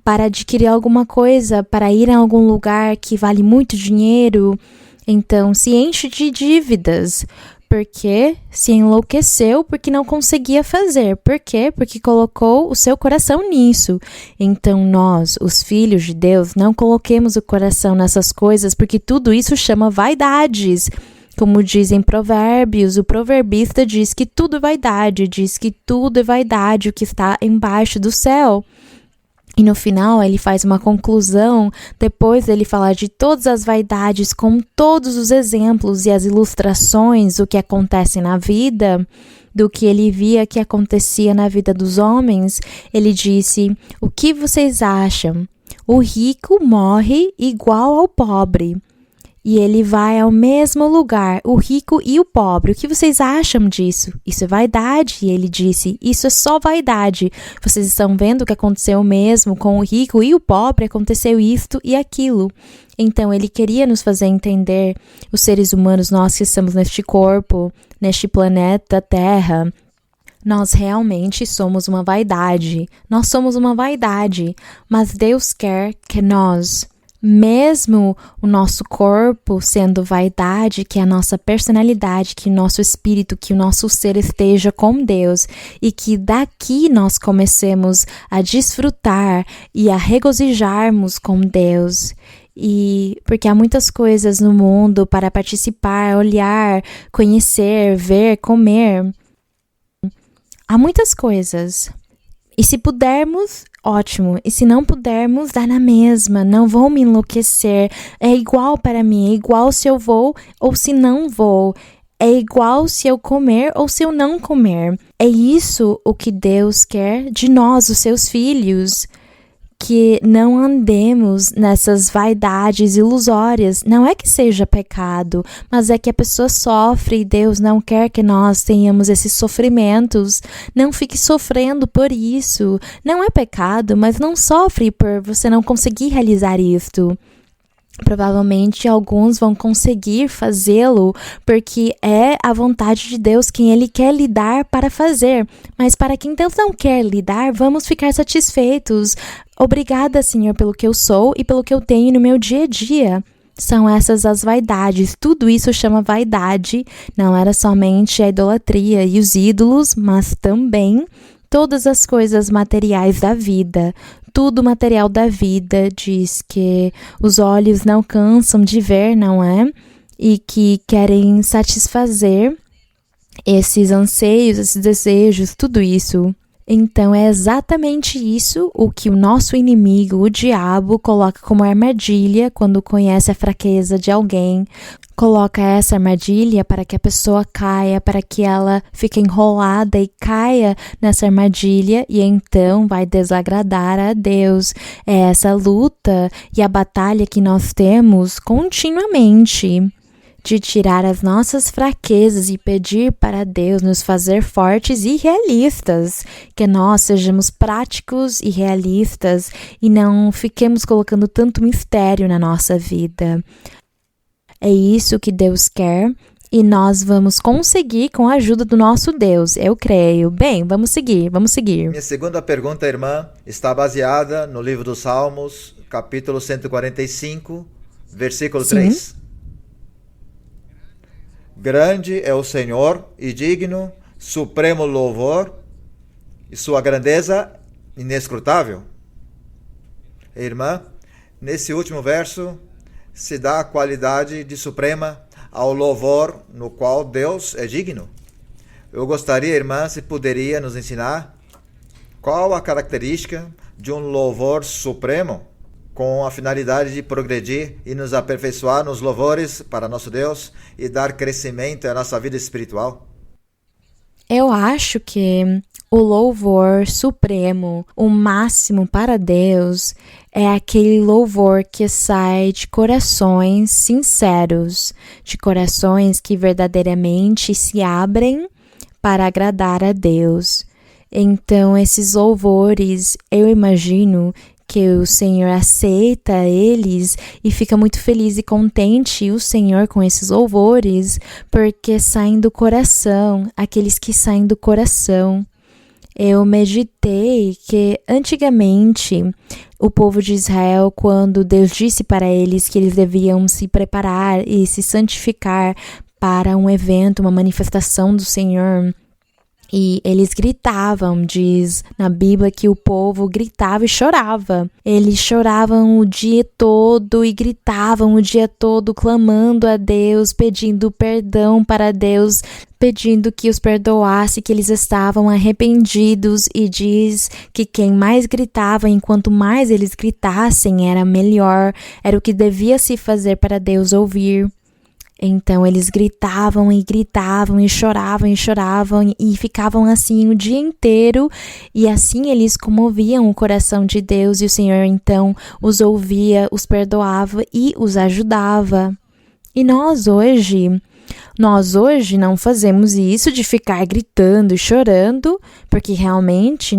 S3: para adquirir alguma coisa, para ir a algum lugar que vale muito dinheiro. Então se enche de dívidas, porque se enlouqueceu, porque não conseguia fazer. Por quê? Porque colocou o seu coração nisso. Então nós, os filhos de Deus, não coloquemos o coração nessas coisas, porque tudo isso chama vaidades. Como dizem Provérbios, o proverbista diz que tudo é vaidade, diz que tudo é vaidade, o que está embaixo do céu. E no final ele faz uma conclusão, depois dele falar de todas as vaidades, com todos os exemplos e as ilustrações do que acontece na vida, do que ele via que acontecia na vida dos homens, ele disse: o que vocês acham? O rico morre igual ao pobre. E ele vai ao mesmo lugar, o rico e o pobre. O que vocês acham disso? Isso é vaidade. E ele disse, isso é só vaidade. Vocês estão vendo o que aconteceu mesmo com o rico e o pobre? Aconteceu isto e aquilo. Então ele queria nos fazer entender, os seres humanos, nós que estamos neste corpo, neste planeta Terra, nós realmente somos uma vaidade. Nós somos uma vaidade. Mas Deus quer que nós, mesmo o nosso corpo sendo vaidade, que é a nossa personalidade, que o nosso espírito, que o nosso ser esteja com Deus e que daqui nós comecemos a desfrutar e a regozijarmos com Deus. E porque há muitas coisas no mundo para participar, olhar, conhecer, ver, comer. Há muitas coisas. E se pudermos, ótimo. E se não pudermos, dá na mesma. Não vou me enlouquecer. É igual para mim. É igual se eu vou ou se não vou. É igual se eu comer ou se eu não comer. É isso o que Deus quer de nós, os seus filhos. Que não andemos nessas vaidades ilusórias. Não é que seja pecado, mas é que a pessoa sofre e Deus não quer que nós tenhamos esses sofrimentos. Não fique sofrendo por isso. Não é pecado, mas não sofre por você não conseguir realizar isto. Provavelmente alguns vão conseguir fazê-lo porque é a vontade de Deus quem Ele quer lhe dar para fazer. Mas para quem Deus não quer lhe dar, vamos ficar satisfeitos. Obrigada, Senhor, pelo que eu sou e pelo que eu tenho no meu dia a dia. São essas as vaidades. Tudo isso chama vaidade. Não era somente a idolatria e os ídolos, mas também todas as coisas materiais da vida. Tudo material da vida diz que os olhos não cansam de ver, não é? E que querem satisfazer esses anseios, esses desejos, tudo isso. Então é exatamente isso o que o nosso inimigo, o diabo, coloca como armadilha quando conhece a fraqueza de alguém. Coloca essa armadilha para que a pessoa caia, para que ela fique enrolada e caia nessa armadilha e então vai desagradar a Deus. É essa luta e a batalha que nós temos continuamente de tirar as nossas fraquezas e pedir para Deus nos fazer fortes e realistas, que nós sejamos práticos e realistas e não fiquemos colocando tanto mistério na nossa vida. É isso que Deus quer e nós vamos conseguir com a ajuda do nosso Deus, eu creio. Bem, vamos seguir. Minha
S1: segunda pergunta, irmã, está baseada no livro dos Salmos, capítulo 145, versículo 3. Grande é o Senhor e digno, supremo louvor, e sua grandeza inescrutável. Irmã, nesse último verso se dá a qualidade de suprema ao louvor no qual Deus é digno. Eu gostaria, irmã, se poderia nos ensinar qual a característica de um louvor supremo com a finalidade de progredir e nos aperfeiçoar nos louvores para nosso Deus e dar crescimento à nossa vida espiritual.
S3: Eu acho que o louvor supremo, o máximo para Deus, é aquele louvor que sai de corações sinceros, de corações que verdadeiramente se abrem para agradar a Deus. Então, esses louvores, eu imagino que o Senhor aceita eles e fica muito feliz e contente o Senhor com esses louvores, porque saem do coração, aqueles que saem do coração. eu meditei que antigamente o povo de Israel, quando Deus disse para eles que eles deviam se preparar e se santificar para um evento, uma manifestação do Senhor, e eles gritavam, diz na Bíblia que o povo gritava e chorava. Eles choravam o dia todo e gritavam o dia todo, clamando a Deus, pedindo perdão para Deus, pedindo que os perdoasse, que eles estavam arrependidos, e diz que quem mais gritava, enquanto mais eles gritassem, era melhor, era o que devia se fazer para Deus ouvir. Então eles gritavam e gritavam e choravam e ficavam assim o dia inteiro, e assim eles comoviam o coração de Deus, e o Senhor então os ouvia, os perdoava e os ajudava. E nós hoje não fazemos isso de ficar gritando e chorando, porque realmente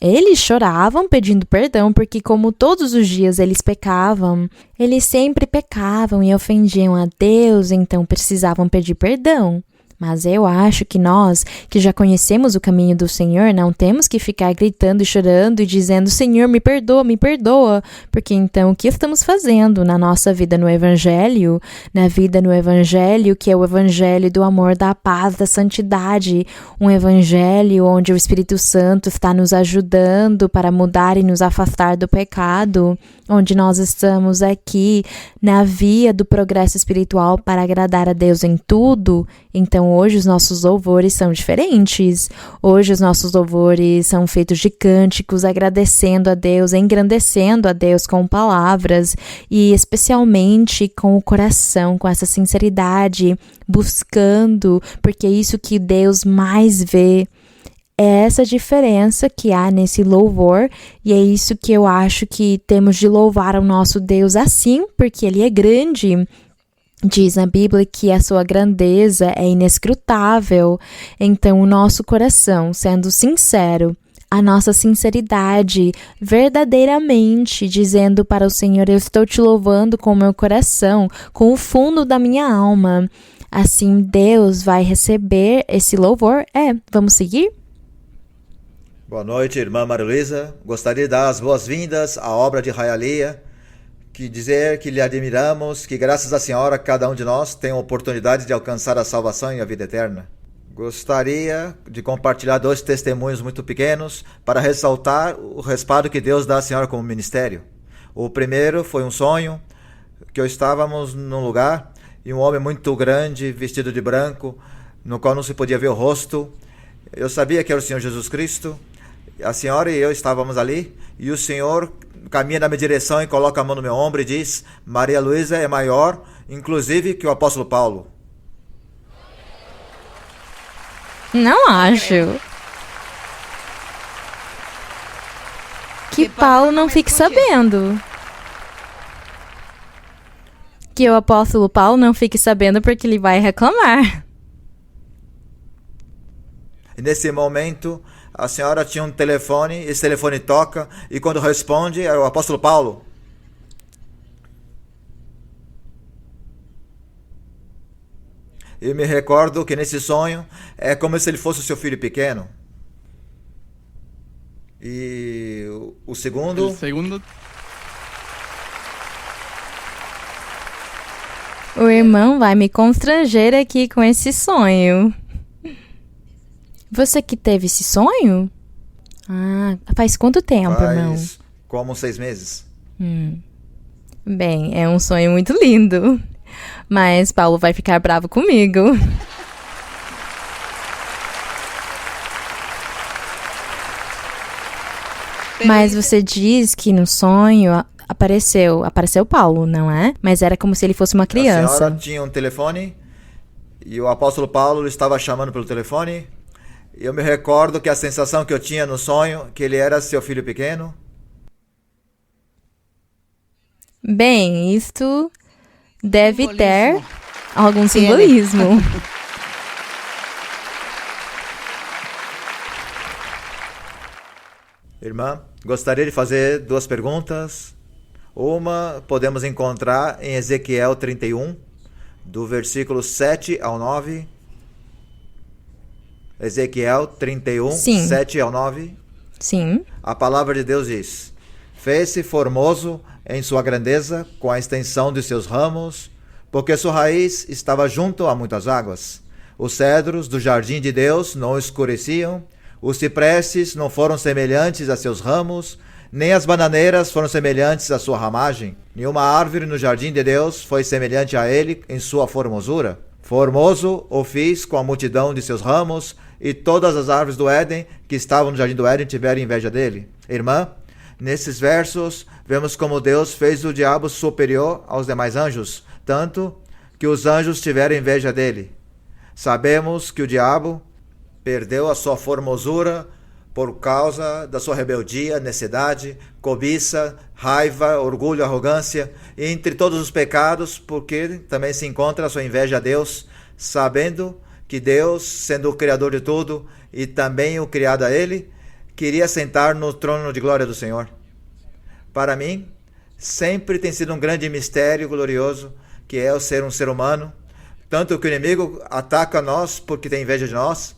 S3: eles choravam pedindo perdão, porque como todos os dias eles pecavam, eles sempre pecavam e ofendiam a Deus, então precisavam pedir perdão. Mas eu acho que nós, que já conhecemos o caminho do Senhor, não temos que ficar gritando e chorando e dizendo: Senhor, me perdoa, porque então o que estamos fazendo na nossa vida no Evangelho, na vida no Evangelho, que é o Evangelho do amor, da paz, da santidade, um Evangelho onde o Espírito Santo está nos ajudando para mudar e nos afastar do pecado, onde nós estamos aqui na via do progresso espiritual para agradar a Deus em tudo. Então hoje os nossos louvores são diferentes. Hoje os nossos louvores são feitos de cânticos, agradecendo a Deus, engrandecendo a Deus com palavras, e especialmente com o coração, com essa sinceridade, buscando, porque é isso que Deus mais vê. É essa diferença que há nesse louvor, e é isso que eu acho que temos de louvar ao nosso Deus assim, porque Ele é grande. Diz na Bíblia que a sua grandeza é inescrutável. Então o nosso coração, sendo sincero, a nossa sinceridade, verdadeiramente dizendo para o Senhor: eu estou te louvando com o meu coração, com o fundo da minha alma. Assim Deus vai receber esse louvor. Vamos seguir?
S1: Boa noite, irmã Maria Luísa. Gostaria de dar as boas-vindas à obra de Hialeah, que dizer que lhe admiramos, que graças à senhora cada um de nós tem a oportunidade de alcançar a salvação e a vida eterna. Gostaria de compartilhar 2 testemunhos muito pequenos para ressaltar o respaldo que Deus dá à senhora como ministério. O primeiro foi um sonho que estávamos num lugar e um homem muito grande, vestido de branco, no qual não se podia ver o rosto. Eu sabia que era o Senhor Jesus Cristo. A senhora e eu estávamos ali, e o Senhor caminha na minha direção e coloca a mão no meu ombro e diz: Maria Luísa é maior, inclusive, que o apóstolo Paulo.
S3: Não acho. Que Paulo não fique sabendo. Que o apóstolo Paulo não fique sabendo, porque ele vai reclamar.
S1: E nesse momento, a senhora tinha um telefone, esse telefone toca, e quando responde, é o apóstolo Paulo. Eu me recordo que nesse sonho, é como se ele fosse o seu filho pequeno. E o segundo...
S3: O irmão vai me constranger aqui com esse sonho. Você que teve esse sonho? Faz quanto tempo, irmão?
S1: Como 6 meses.
S3: Bem, é um sonho muito lindo. Mas Paulo vai ficar bravo comigo. Mas você diz que no sonho apareceu Paulo, não é? Mas era como se ele fosse uma criança.
S1: A senhora tinha um telefone e o apóstolo Paulo estava chamando pelo telefone. Eu me recordo que a sensação que eu tinha no sonho, que ele era seu filho pequeno.
S3: Bem, isto deve ter algum simbolismo.
S1: Irmã, gostaria de fazer 2 perguntas. Uma podemos encontrar em Ezequiel 31, do versículo 7 ao 9. Ezequiel 31,
S3: Sim.
S1: 7 ao 9.
S3: Sim.
S1: A palavra de Deus diz: Fez-se formoso em sua grandeza, com a extensão de seus ramos, porque sua raiz estava junto a muitas águas. Os cedros do jardim de Deus não escureciam, os cipresses não foram semelhantes a seus ramos, nem as bananeiras foram semelhantes à sua ramagem. Nenhuma árvore no jardim de Deus foi semelhante a ele em sua formosura. Formoso o fiz com a multidão de seus ramos, e todas as árvores do Éden que estavam no jardim do Éden tiveram inveja dele. Irmã, nesses versos vemos como Deus fez o diabo superior aos demais anjos, tanto que os anjos tiveram inveja dele. Sabemos que o diabo perdeu a sua formosura por causa da sua rebeldia, necessidade, cobiça, raiva, orgulho, arrogância, e entre todos os pecados, porque também se encontra a sua inveja a Deus, sabendo que Deus, sendo o Criador de tudo e também o criado a Ele, queria sentar no trono de glória do Senhor. Para mim, sempre tem sido um grande mistério glorioso, que é o ser um ser humano, tanto que o inimigo ataca nós porque tem inveja de nós,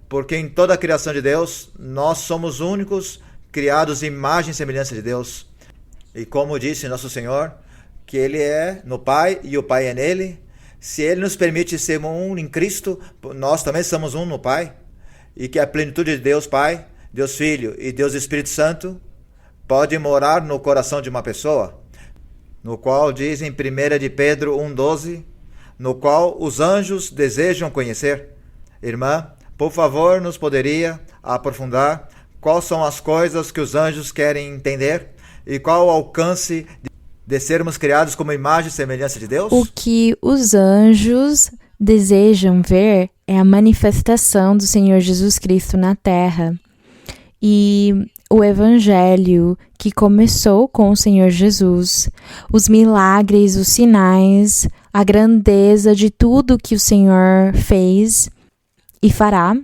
S1: porque em toda a criação de Deus, nós somos únicos, criados em imagem e semelhança de Deus. E como disse nosso Senhor, que Ele é no Pai e o Pai é nele, se Ele nos permite ser um em Cristo, nós também somos um no Pai, e que a plenitude de Deus Pai, Deus Filho e Deus Espírito Santo pode morar no coração de uma pessoa, no qual diz em 1 de Pedro 1,12, no qual os anjos desejam conhecer. Irmã, por favor, nos poderia aprofundar quais são as coisas que os anjos querem entender e qual o alcance de sermos criados como imagem e semelhança de Deus?
S3: O que os anjos desejam ver é a manifestação do Senhor Jesus Cristo na terra. E o evangelho que começou com o Senhor Jesus, os milagres, os sinais, a grandeza de tudo que o Senhor fez e fará,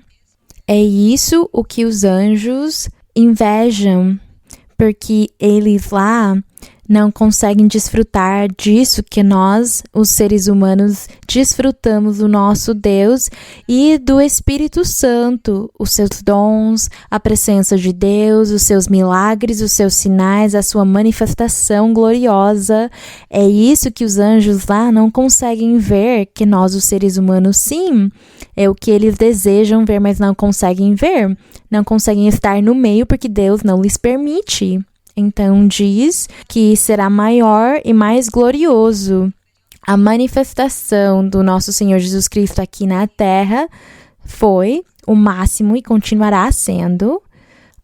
S3: é isso o que os anjos invejam, porque eles lá não conseguem desfrutar disso que nós, os seres humanos, desfrutamos do nosso Deus e do Espírito Santo, os seus dons, a presença de Deus, os seus milagres, os seus sinais, a sua manifestação gloriosa. É isso que os anjos lá não conseguem ver, que nós, os seres humanos, sim. É o que eles desejam ver, mas não conseguem ver. Não conseguem estar no meio porque Deus não lhes permite. Então diz que será maior e mais glorioso. A manifestação do nosso Senhor Jesus Cristo aqui na terra foi o máximo e continuará sendo,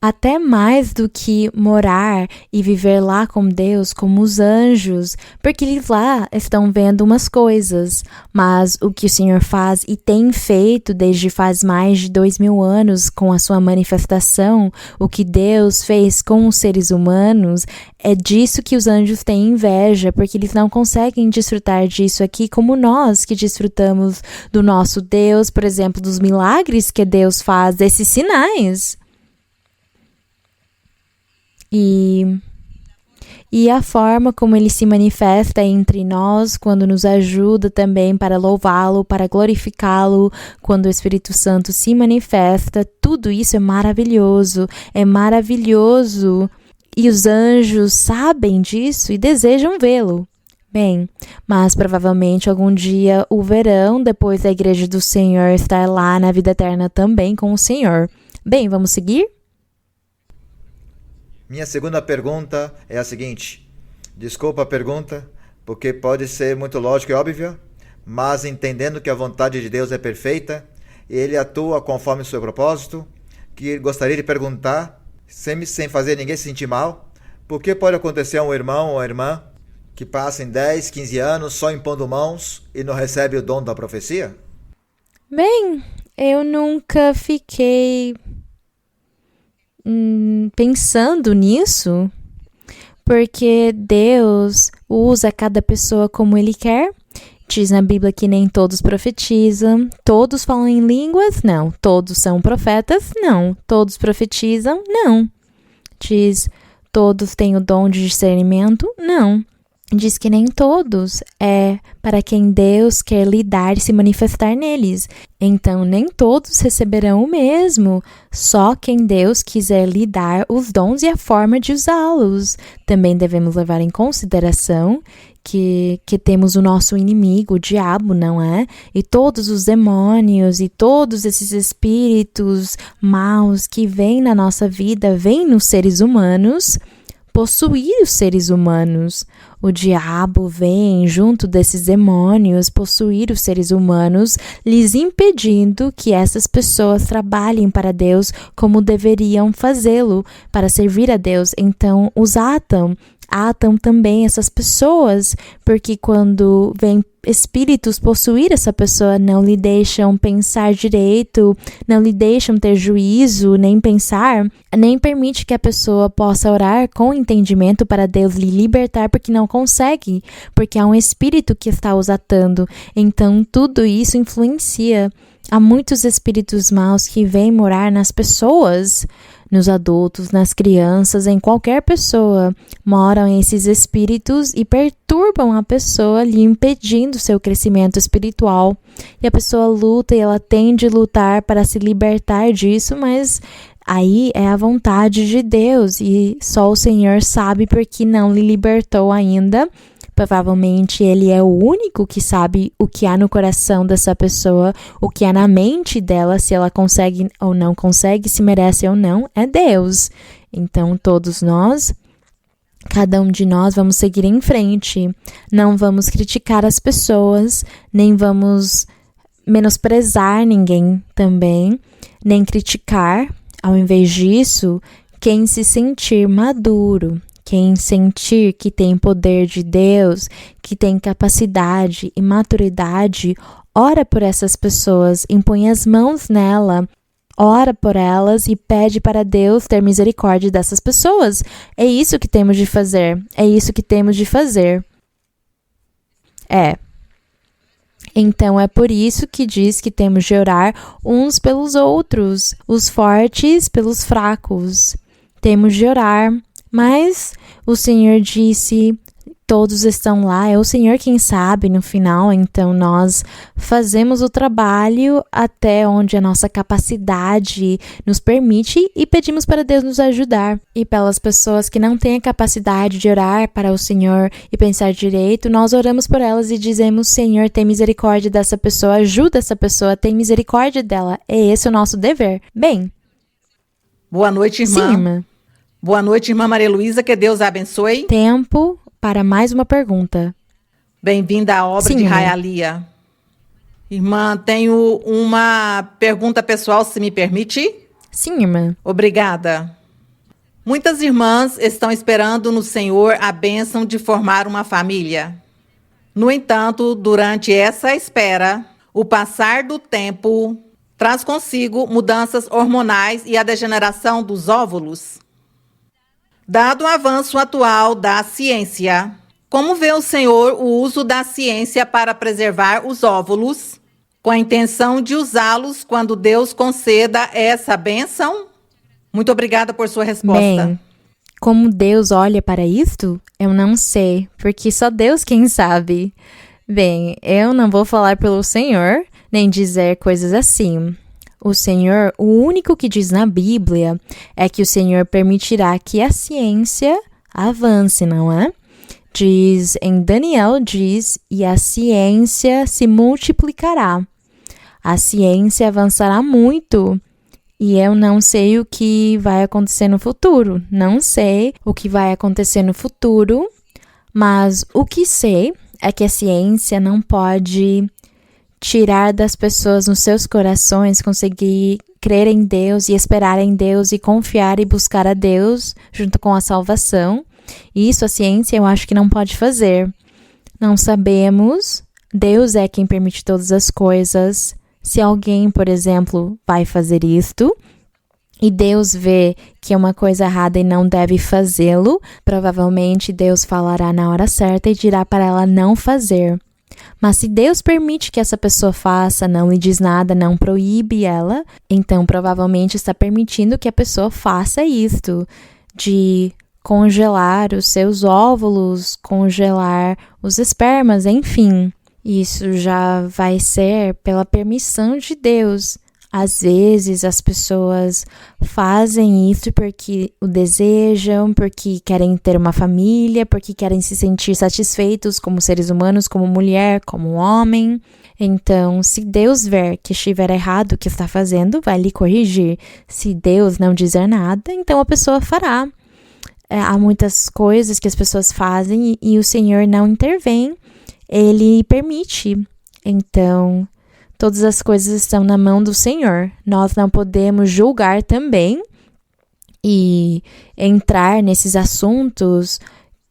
S3: até mais do que morar e viver lá com Deus como os anjos, porque eles lá estão vendo umas coisas, mas o que o Senhor faz e tem feito desde faz mais de 2000 anos com a sua manifestação, o que Deus fez com os seres humanos, é disso que os anjos têm inveja, porque eles não conseguem desfrutar disso aqui como nós que desfrutamos do nosso Deus, por exemplo, dos milagres que Deus faz, desses sinais. E a forma como ele se manifesta entre nós, quando nos ajuda também para louvá-lo, para glorificá-lo, quando o Espírito Santo se manifesta, tudo isso é maravilhoso, e os anjos sabem disso e desejam vê-lo. Bem, mas provavelmente algum dia o verão, depois da Igreja do Senhor estar lá na vida eterna também com o Senhor. Bem, vamos seguir?
S1: Minha segunda pergunta é a seguinte. Desculpa a pergunta, porque pode ser muito lógica e óbvia, mas entendendo que a vontade de Deus é perfeita e Ele atua conforme o seu propósito, que gostaria de perguntar, sem fazer ninguém se sentir mal, por que pode acontecer a um irmão ou uma irmã que passem 10, 15 anos só impondo mãos e não recebe o dom da profecia?
S3: Bem, eu nunca fiquei pensando nisso, porque Deus usa cada pessoa como Ele quer. Diz na Bíblia que nem todos profetizam, todos falam em línguas, não. Todos são profetas, não. Todos profetizam, não. Diz, todos têm o dom de discernimento, não. diz que nem todos é para quem Deus quer lidar e se manifestar neles. Então, nem todos receberão o mesmo, só quem Deus quiser lhe dar os dons e a forma de usá-los. Também devemos levar em consideração que temos o nosso inimigo, o diabo, não é? E todos os demônios e todos esses espíritos maus que vêm na nossa vida, vêm nos seres humanos, possuir os seres humanos. O diabo vem junto desses demônios possuir os seres humanos, lhes impedindo que essas pessoas trabalhem para Deus como deveriam fazê-lo, para servir a Deus. Então, os atam também essas pessoas, porque quando vem espíritos possuir essa pessoa, não lhe deixam pensar direito, não lhe deixam ter juízo, nem pensar, nem permite que a pessoa possa orar com entendimento para Deus lhe libertar, porque não consegue, porque há um espírito que está os atando. Então, tudo isso influencia. Há muitos espíritos maus que vêm morar nas pessoas, nos adultos, nas crianças, em qualquer pessoa. Moram esses espíritos e perturbam a pessoa, lhe impedindo seu crescimento espiritual. E a pessoa luta e ela tende a lutar para se libertar disso, mas aí é a vontade de Deus e só o Senhor sabe porque não lhe libertou ainda. Provavelmente ele é o único que sabe o que há no coração dessa pessoa, o que há na mente dela, se ela consegue ou não consegue, se merece ou não, é Deus. Então todos nós, cada um de nós, vamos seguir em frente. Não vamos criticar as pessoas, nem vamos menosprezar ninguém também, nem criticar. Ao invés disso, quem se sentir maduro, quem sentir que tem poder de Deus, que tem capacidade e maturidade, ora por essas pessoas, impõe as mãos nela, ora por elas e pede para Deus ter misericórdia dessas pessoas. É isso que temos de fazer. É isso que temos de fazer. Então é por isso que diz que temos de orar uns pelos outros, os fortes pelos fracos. Temos de orar. Mas o Senhor disse, todos estão lá, é o Senhor quem sabe no final, então nós fazemos o trabalho até onde a nossa capacidade nos permite e pedimos para Deus nos ajudar. E pelas pessoas que não têm a capacidade de orar para o Senhor e pensar direito, nós oramos por elas e dizemos, Senhor, tem misericórdia dessa pessoa, ajuda essa pessoa, tem misericórdia dela. É esse o nosso dever. Bem.
S4: Boa noite, irmã.
S3: Sim, irmã.
S4: Boa noite, irmã Maria Luísa, que Deus a abençoe.
S3: Tempo para mais uma pergunta.
S4: Bem-vinda à obra de Raialia. Irmã, tenho uma pergunta pessoal, se me permite?
S3: Sim, irmã.
S4: Obrigada. Muitas irmãs estão esperando no Senhor a bênção de formar uma família. No entanto, durante essa espera, o passar do tempo traz consigo mudanças hormonais e a degeneração dos óvulos. Dado o avanço atual da ciência, como vê o Senhor o uso da ciência para preservar os óvulos, com a intenção de usá-los quando Deus conceda essa bênção? Muito obrigada por sua resposta.
S3: Bem, como Deus olha para isto, eu não sei, porque só Deus quem sabe. Bem, eu não vou falar pelo Senhor, nem dizer coisas assim. O Senhor, o único que diz na Bíblia é que o Senhor permitirá que a ciência avance, não é? Diz em Daniel, e a ciência se multiplicará. A ciência avançará muito e eu não sei o que vai acontecer no futuro. Não sei o que vai acontecer no futuro, mas o que sei é que a ciência não pode tirar das pessoas nos seus corações, conseguir crer em Deus e esperar em Deus e confiar e buscar a Deus junto com a salvação. Isso a ciência eu acho que não pode fazer. Não sabemos, Deus é quem permite todas as coisas. Se alguém, por exemplo, vai fazer isto e Deus vê que é uma coisa errada e não deve fazê-lo, provavelmente Deus falará na hora certa e dirá para ela não fazer. Mas se Deus permite que essa pessoa faça, não lhe diz nada, não proíbe ela, então provavelmente está permitindo que a pessoa faça isto, de congelar os seus óvulos, congelar os espermas, enfim. Isso já vai ser pela permissão de Deus. Às vezes as pessoas fazem isso porque o desejam, porque querem ter uma família, porque querem se sentir satisfeitos como seres humanos, como mulher, como homem. Então, se Deus ver que estiver errado o que está fazendo, vai lhe corrigir. Se Deus não dizer nada, então a pessoa fará. Há muitas coisas que as pessoas fazem e o Senhor não intervém, Ele permite. Então, todas as coisas estão na mão do Senhor. Nós não podemos julgar também e entrar nesses assuntos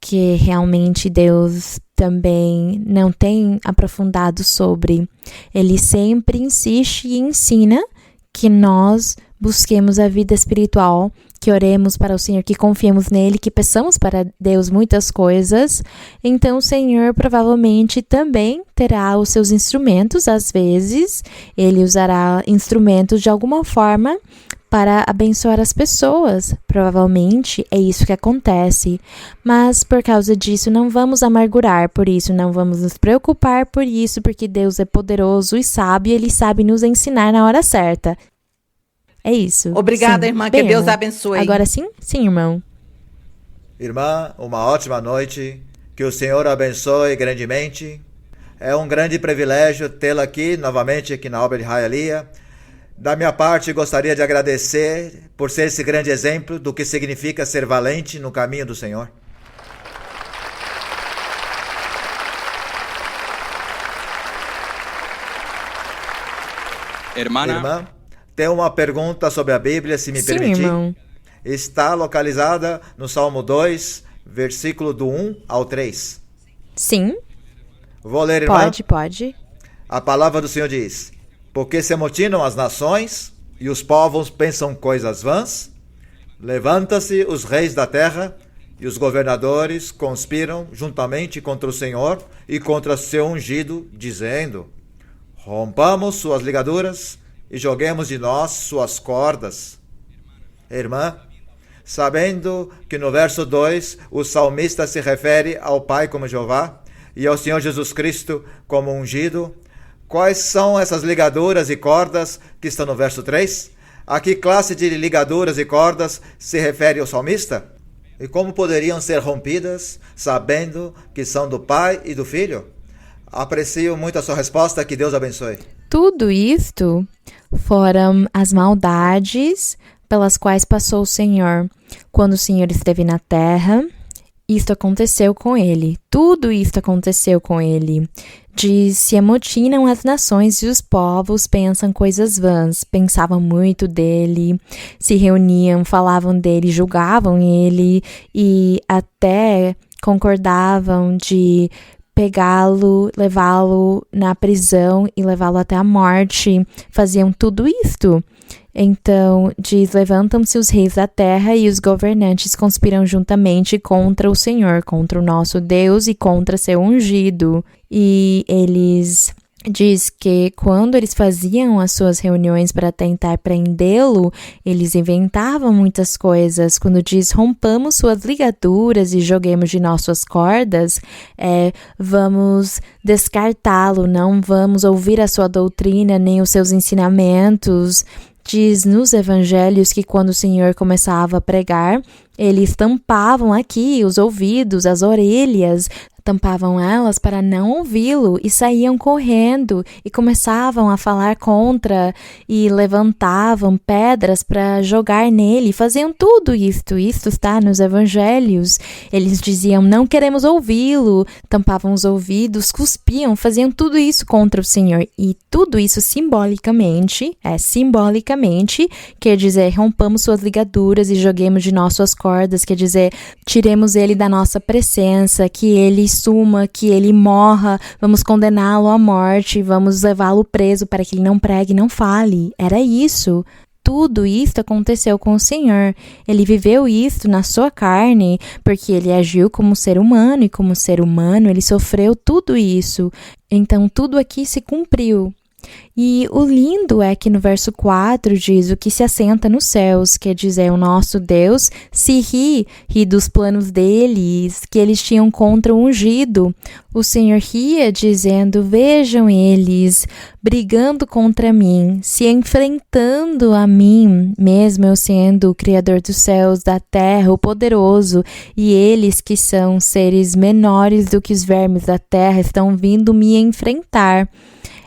S3: que realmente Deus também não tem aprofundado sobre. Ele sempre insiste e ensina que nós busquemos a vida espiritual, que oremos para o Senhor, que confiemos nele, que peçamos para Deus muitas coisas. Então o Senhor provavelmente também terá os seus instrumentos, às vezes ele usará instrumentos de alguma forma para abençoar as pessoas. Provavelmente é isso que acontece, mas por causa disso não vamos amargurar por isso, não vamos nos preocupar por isso, porque Deus é poderoso e sábio, Ele sabe nos ensinar na hora certa. É isso.
S4: Obrigada,
S3: sim.
S4: irmã,
S3: Bem,
S4: que Deus
S3: irmão.
S4: abençoe.
S3: Agora sim? Sim, irmão.
S1: Irmã, uma ótima noite, que o Senhor abençoe grandemente. É um grande privilégio tê-la aqui, novamente, aqui na obra de Hialeah. Da minha parte, gostaria de agradecer por ser esse grande exemplo do que significa ser valente no caminho do Senhor. Irmã, tem uma pergunta sobre a Bíblia, se me permitir.
S3: Irmão.
S1: Está localizada no Salmo 2, versículo do 1 ao 3.
S3: Sim.
S1: Vou ler, irmã?
S3: Pode.
S1: A palavra do Senhor diz: porque se amotinam as nações e os povos pensam coisas vãs, levanta-se os reis da terra e os governadores conspiram juntamente contra o Senhor e contra seu ungido, dizendo: rompamos suas ligaduras e joguemos de nós suas cordas. Irmã, sabendo que no verso 2 o salmista se refere ao Pai como Jeová e ao Senhor Jesus Cristo como ungido, quais são essas ligaduras e cordas que estão no verso 3? A que classe de ligaduras e cordas se refere o salmista? E como poderiam ser rompidas, sabendo que são do Pai e do Filho? Aprecio muito a sua resposta, que Deus abençoe.
S3: Tudo isto foram as maldades pelas quais passou o Senhor. Quando o Senhor esteve na terra, isto aconteceu com ele. Tudo isto aconteceu com ele. Se amotinam as nações e os povos pensam coisas vãs. Pensavam muito dele, se reuniam, falavam dele, julgavam ele e até concordavam de pegá-lo, levá-lo na prisão e levá-lo até a morte. Faziam tudo isto. Então, diz: levantam-se os reis da terra e os governantes conspiram juntamente contra o Senhor, contra o nosso Deus e contra seu ungido. E eles diz que quando eles faziam as suas reuniões para tentar prendê-lo, eles inventavam muitas coisas. Quando diz rompamos suas ligaduras e joguemos de nossas cordas, vamos descartá-lo, não vamos ouvir a sua doutrina nem os seus ensinamentos. Diz nos evangelhos que quando o Senhor começava a pregar, eles tampavam aqui os ouvidos, as orelhas, tampavam elas para não ouvi-lo e saíam correndo e começavam a falar contra e levantavam pedras para jogar nele, faziam tudo isto está nos evangelhos. Eles diziam: não queremos ouvi-lo, tampavam os ouvidos, cuspiam, faziam tudo isso contra o Senhor. E tudo isso simbolicamente, quer dizer, rompamos suas ligaduras e joguemos de nós suas cordas, quer dizer, tiremos ele da nossa presença, que ele suma, que ele morra, vamos condená-lo à morte, vamos levá-lo preso para que ele não pregue, não fale. Era isso. Tudo isto aconteceu com o Senhor. Ele viveu isto na sua carne, porque ele agiu como ser humano, e como ser humano ele sofreu tudo isso. Então tudo aqui se cumpriu. E o lindo é que no verso 4 diz: o que se assenta nos céus, quer dizer, o nosso Deus se ri dos planos deles, que eles tinham contra o ungido. O Senhor ria dizendo: vejam eles brigando contra mim, se enfrentando a mim, mesmo eu sendo o Criador dos céus, da terra, o poderoso, e eles que são seres menores do que os vermes da terra estão vindo me enfrentar.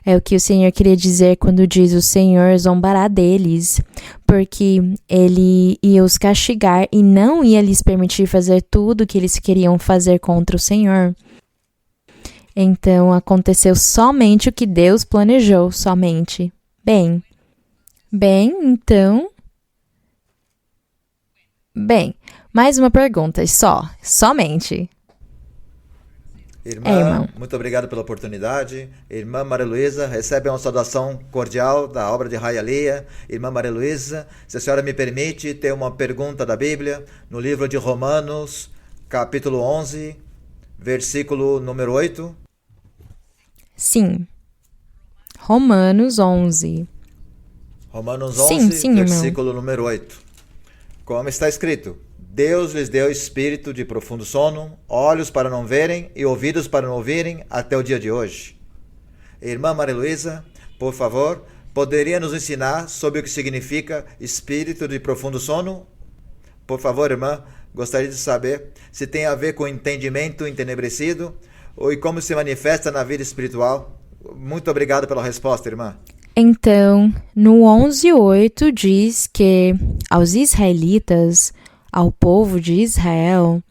S3: É o que o Senhor queria dizer quando diz: o Senhor zombará deles, porque ele ia os castigar e não ia lhes permitir fazer tudo o que eles queriam fazer contra o Senhor. Então, aconteceu somente o que Deus planejou, somente. Bem, mais uma pergunta, somente.
S1: Irmã,
S3: irmão.
S1: muito obrigado pela oportunidade. Irmã Maria Luísa, recebe uma saudação cordial da obra de Raia Lia. Irmã Maria Luísa, se a senhora me permite, ter uma pergunta da Bíblia, no livro de Romanos, capítulo 11, versículo número 8.
S3: Sim. Romanos 11.
S1: Romanos 11,
S3: sim,
S1: versículo
S3: irmão.
S1: número 8. Como está escrito: Deus lhes deu espírito de profundo sono, olhos para não verem e ouvidos para não ouvirem até o dia de hoje. Irmã Maria Luísa, por favor, poderia nos ensinar sobre o que significa espírito de profundo sono? Por favor, irmã, gostaria de saber se tem a ver com entendimento entenebrecido ou e como se manifesta na vida espiritual. Muito obrigado pela resposta, irmã.
S3: Então, no 11:8 diz que aos israelitas, ao povo de Israel,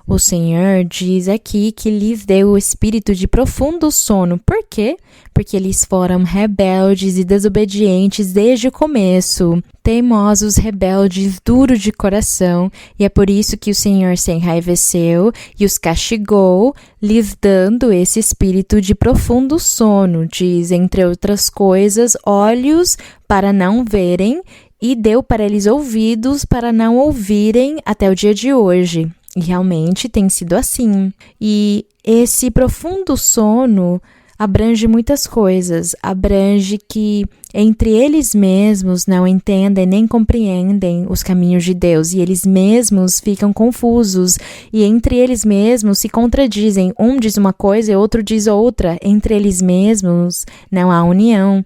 S3: o Senhor diz aqui que lhes deu o espírito de profundo sono. Por quê? Porque eles foram rebeldes e desobedientes desde o começo, teimosos, rebeldes, duros de coração, e é por isso que o Senhor se enraiveceu e os castigou, lhes dando esse espírito de profundo sono, diz, entre outras coisas, olhos para não verem, e deu para eles ouvidos para não ouvirem até o dia de hoje. E realmente tem sido assim. E esse profundo sono abrange muitas coisas. Abrange que entre eles mesmos não entendem nem compreendem os caminhos de Deus. E eles mesmos ficam confusos. E entre eles mesmos se contradizem. Um diz uma coisa e outro diz outra. Entre eles mesmos não há união.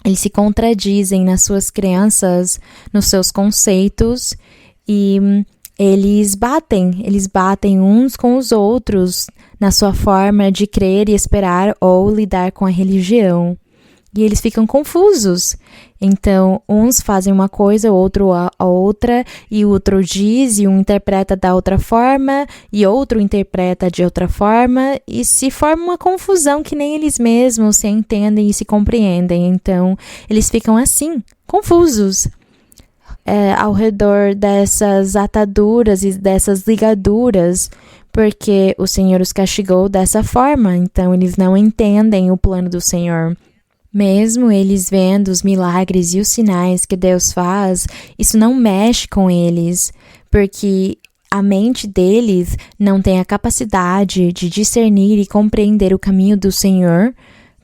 S3: Eles se contradizem nas suas crenças, nos seus conceitos e eles batem uns com os outros na sua forma de crer e esperar ou lidar com a religião. E eles ficam confusos. Então, uns fazem uma coisa, o outro a outra, e o outro diz, e um interpreta da outra forma, e outro interpreta de outra forma, e se forma uma confusão que nem eles mesmos se entendem e se compreendem. Então, eles ficam assim, confusos, ao redor dessas ataduras e dessas ligaduras, porque o Senhor os castigou dessa forma. Então, eles não entendem o plano do Senhor. Mesmo eles vendo os milagres e os sinais que Deus faz, isso não mexe com eles, porque a mente deles não tem a capacidade de discernir e compreender o caminho do Senhor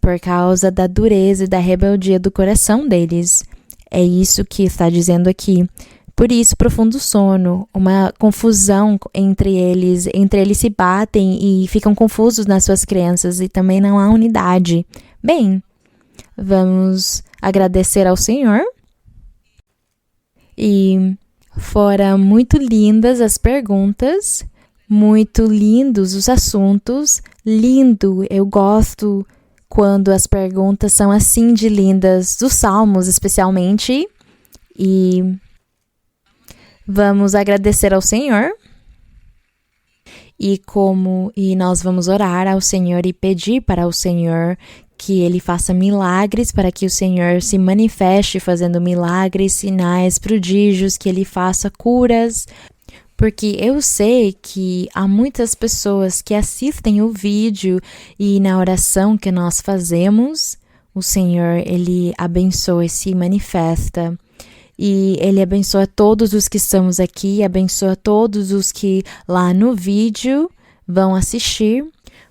S3: por causa da dureza e da rebeldia do coração deles. É isso que está dizendo aqui. Por isso, profundo sono, uma confusão entre eles se batem e ficam confusos nas suas crenças e também não há unidade. Bem, vamos agradecer ao Senhor. E foram muito lindas as perguntas, muito lindos os assuntos. Lindo, eu gosto quando as perguntas são assim de lindas, dos Salmos especialmente. E vamos agradecer ao Senhor. E nós vamos orar ao Senhor e pedir para o Senhor que Ele faça milagres, para que o Senhor se manifeste fazendo milagres, sinais, prodígios, que Ele faça curas, porque eu sei que há muitas pessoas que assistem o vídeo e na oração que nós fazemos, o Senhor, Ele abençoa e se manifesta. E Ele abençoa todos os que estamos aqui, abençoa todos os que lá no vídeo vão assistir,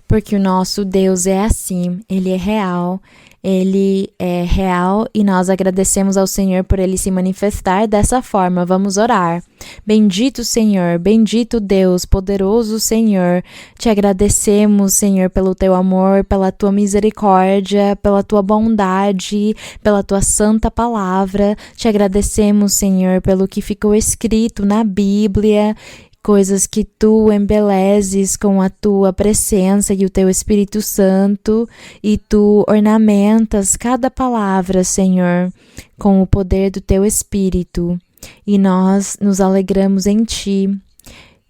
S3: porque o nosso Deus é assim, Ele é real. Ele é real e nós agradecemos ao Senhor por Ele se manifestar dessa forma. Vamos orar. Bendito Senhor, bendito Deus, poderoso Senhor, te agradecemos, Senhor, pelo teu amor, pela tua misericórdia, pela tua bondade, pela tua santa palavra. Te agradecemos, Senhor, pelo que ficou escrito na Bíblia, coisas que tu embelezes com a tua presença e o teu Espírito Santo, e tu ornamentas cada palavra, Senhor, com o poder do teu Espírito, e nós nos alegramos em ti.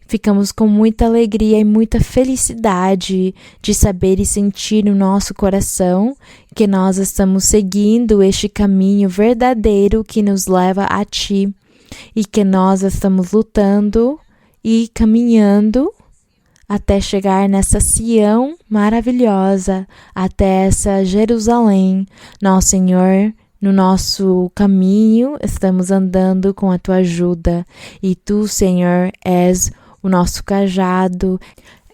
S3: Ficamos com muita alegria e muita felicidade de saber e sentir no nosso coração que nós estamos seguindo este caminho verdadeiro que nos leva a ti, e que nós estamos lutando e caminhando até chegar nessa Sião maravilhosa, até essa Jerusalém. Nosso Senhor, no nosso caminho estamos andando com a tua ajuda, e tu, Senhor, és o nosso cajado,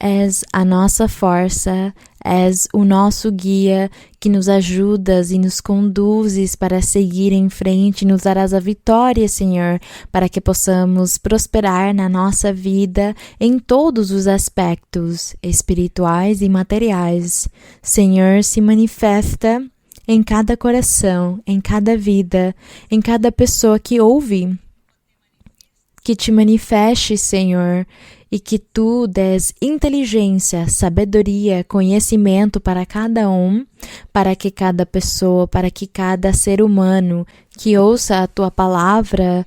S3: és a nossa força, és o nosso guia, que nos ajudas e nos conduzes para seguir em frente, nos darás a vitória, Senhor, para que possamos prosperar na nossa vida em todos os aspectos espirituais e materiais. Senhor, se manifesta em cada coração, em cada vida, em cada pessoa que ouve. Que te manifeste, Senhor, e que tu des inteligência, sabedoria, conhecimento para cada um, para que cada pessoa, para que cada ser humano que ouça a tua palavra,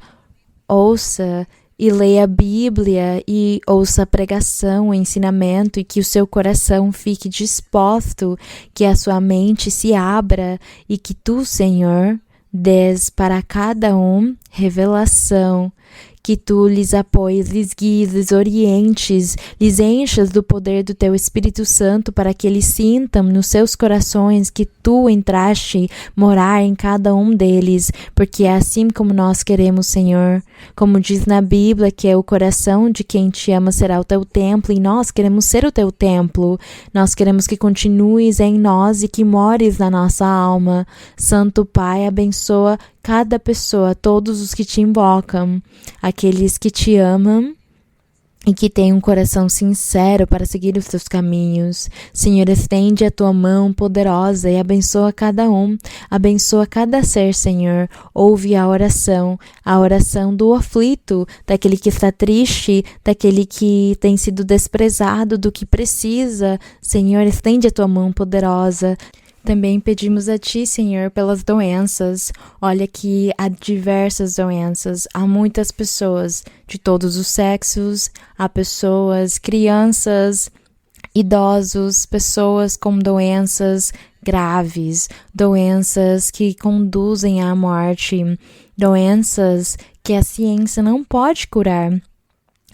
S3: ouça e leia a Bíblia e ouça a pregação, o ensinamento, e que o seu coração fique disposto, que a sua mente se abra, e que tu, Senhor, des para cada um revelação, que tu lhes apoies, lhes guies, lhes orientes, lhes enchas do poder do teu Espírito Santo, para que eles sintam nos seus corações que tu entraste morar em cada um deles, porque é assim como nós queremos, Senhor. Como diz na Bíblia, que é o coração de quem te ama será o teu templo, e nós queremos ser o teu templo. Nós queremos que continues em nós e que mores na nossa alma. Santo Pai, abençoa cada pessoa, todos os que te invocam, aqueles que te amam e que têm um coração sincero para seguir os teus caminhos. Senhor, estende a tua mão poderosa e abençoa cada um, abençoa cada ser, Senhor. Ouve a oração do aflito, daquele que está triste, daquele que tem sido desprezado, do que precisa. Senhor, estende a tua mão poderosa. Também pedimos a Ti, Senhor, pelas doenças. Olha que há diversas doenças, há muitas pessoas de todos os sexos, há pessoas, crianças, idosos, pessoas com doenças graves, doenças que conduzem à morte, doenças que a ciência não pode curar.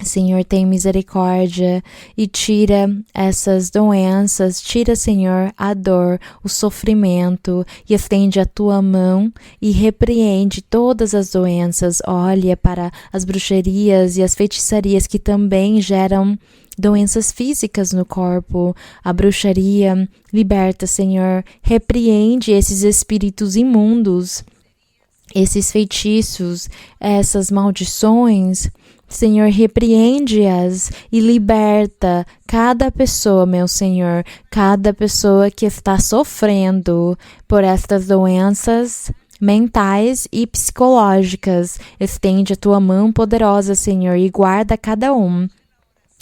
S3: Senhor, tem misericórdia e tira essas doenças, tira, Senhor, a dor, o sofrimento, e estende a tua mão e repreende todas as doenças. Olha para as bruxarias e as feitiçarias que também geram doenças físicas no corpo. A bruxaria liberta, Senhor, repreende esses espíritos imundos, esses feitiços, essas maldições. Senhor, repreende-as e liberta cada pessoa, meu Senhor, cada pessoa que está sofrendo por estas doenças mentais e psicológicas. Estende a tua mão poderosa, Senhor, e guarda cada um.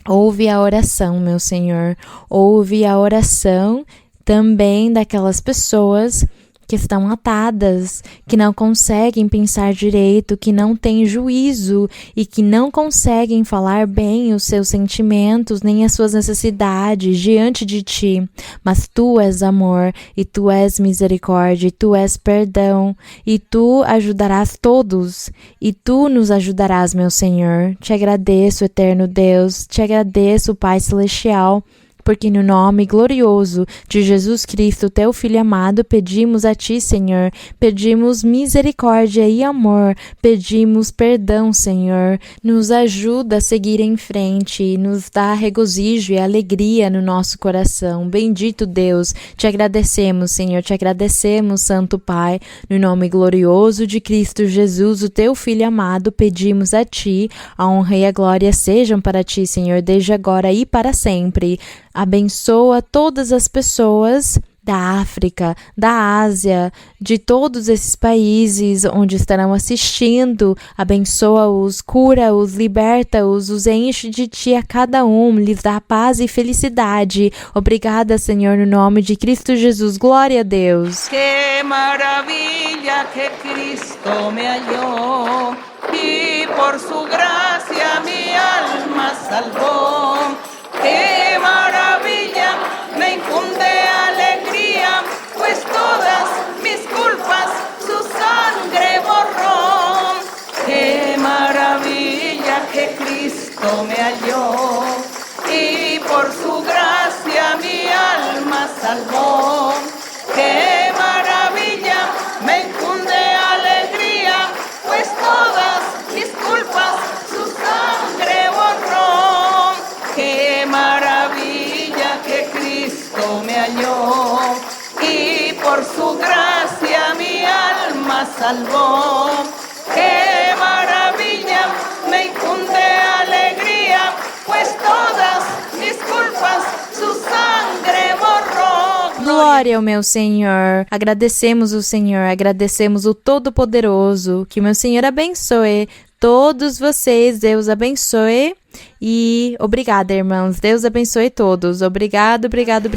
S3: Ouve a oração, meu Senhor, ouve a oração também daquelas pessoas que estão atadas, que não conseguem pensar direito, que não têm juízo e que não conseguem falar bem os seus sentimentos nem as suas necessidades diante de Ti. Mas Tu és amor, e Tu és misericórdia, e Tu és perdão, e Tu ajudarás todos, e Tu nos ajudarás, meu Senhor. Te agradeço, eterno Deus, te agradeço, Pai Celestial, porque no nome glorioso de Jesus Cristo, teu Filho amado, pedimos a ti, Senhor, pedimos misericórdia e amor, pedimos perdão, Senhor, nos ajuda a seguir em frente, nos dá regozijo e alegria no nosso coração. Bendito Deus, te agradecemos, Senhor, te agradecemos, Santo Pai, no nome glorioso de Cristo Jesus, o teu Filho amado, pedimos a ti, a honra e a glória sejam para ti, Senhor, desde agora e para sempre. Abençoa todas as pessoas da África, da Ásia, de todos esses países onde estarão assistindo. Abençoa-os, cura-os, liberta-os, os enche de ti a cada um, lhes dá paz e felicidade. Obrigada, Senhor, no nome de Cristo Jesus. Glória a Deus.
S2: Qué maravilla que Cristo me halló y por su gracia mi alma salvó. Qué maravilla, me infunde alegría, pues todas mis culpas su sangre borró. Qué maravilla que Cristo me halló y por su gracia mi alma salvó. Qué maravilla, me infunde alegría, pues todas mis culpas su sangre borró. Qué maravilla que Cristo me halló y por su gracia mi alma salvó. Qué maravilla, me infunde alegría, pues todas mis culpas su sangre borró.
S3: Glória ao meu Senhor. Agradecemos o Senhor, agradecemos o Todo-Poderoso. Que meu Senhor abençoe todos vocês, Deus abençoe. E obrigada, irmãos. Deus abençoe todos. Obrigado, obrigada.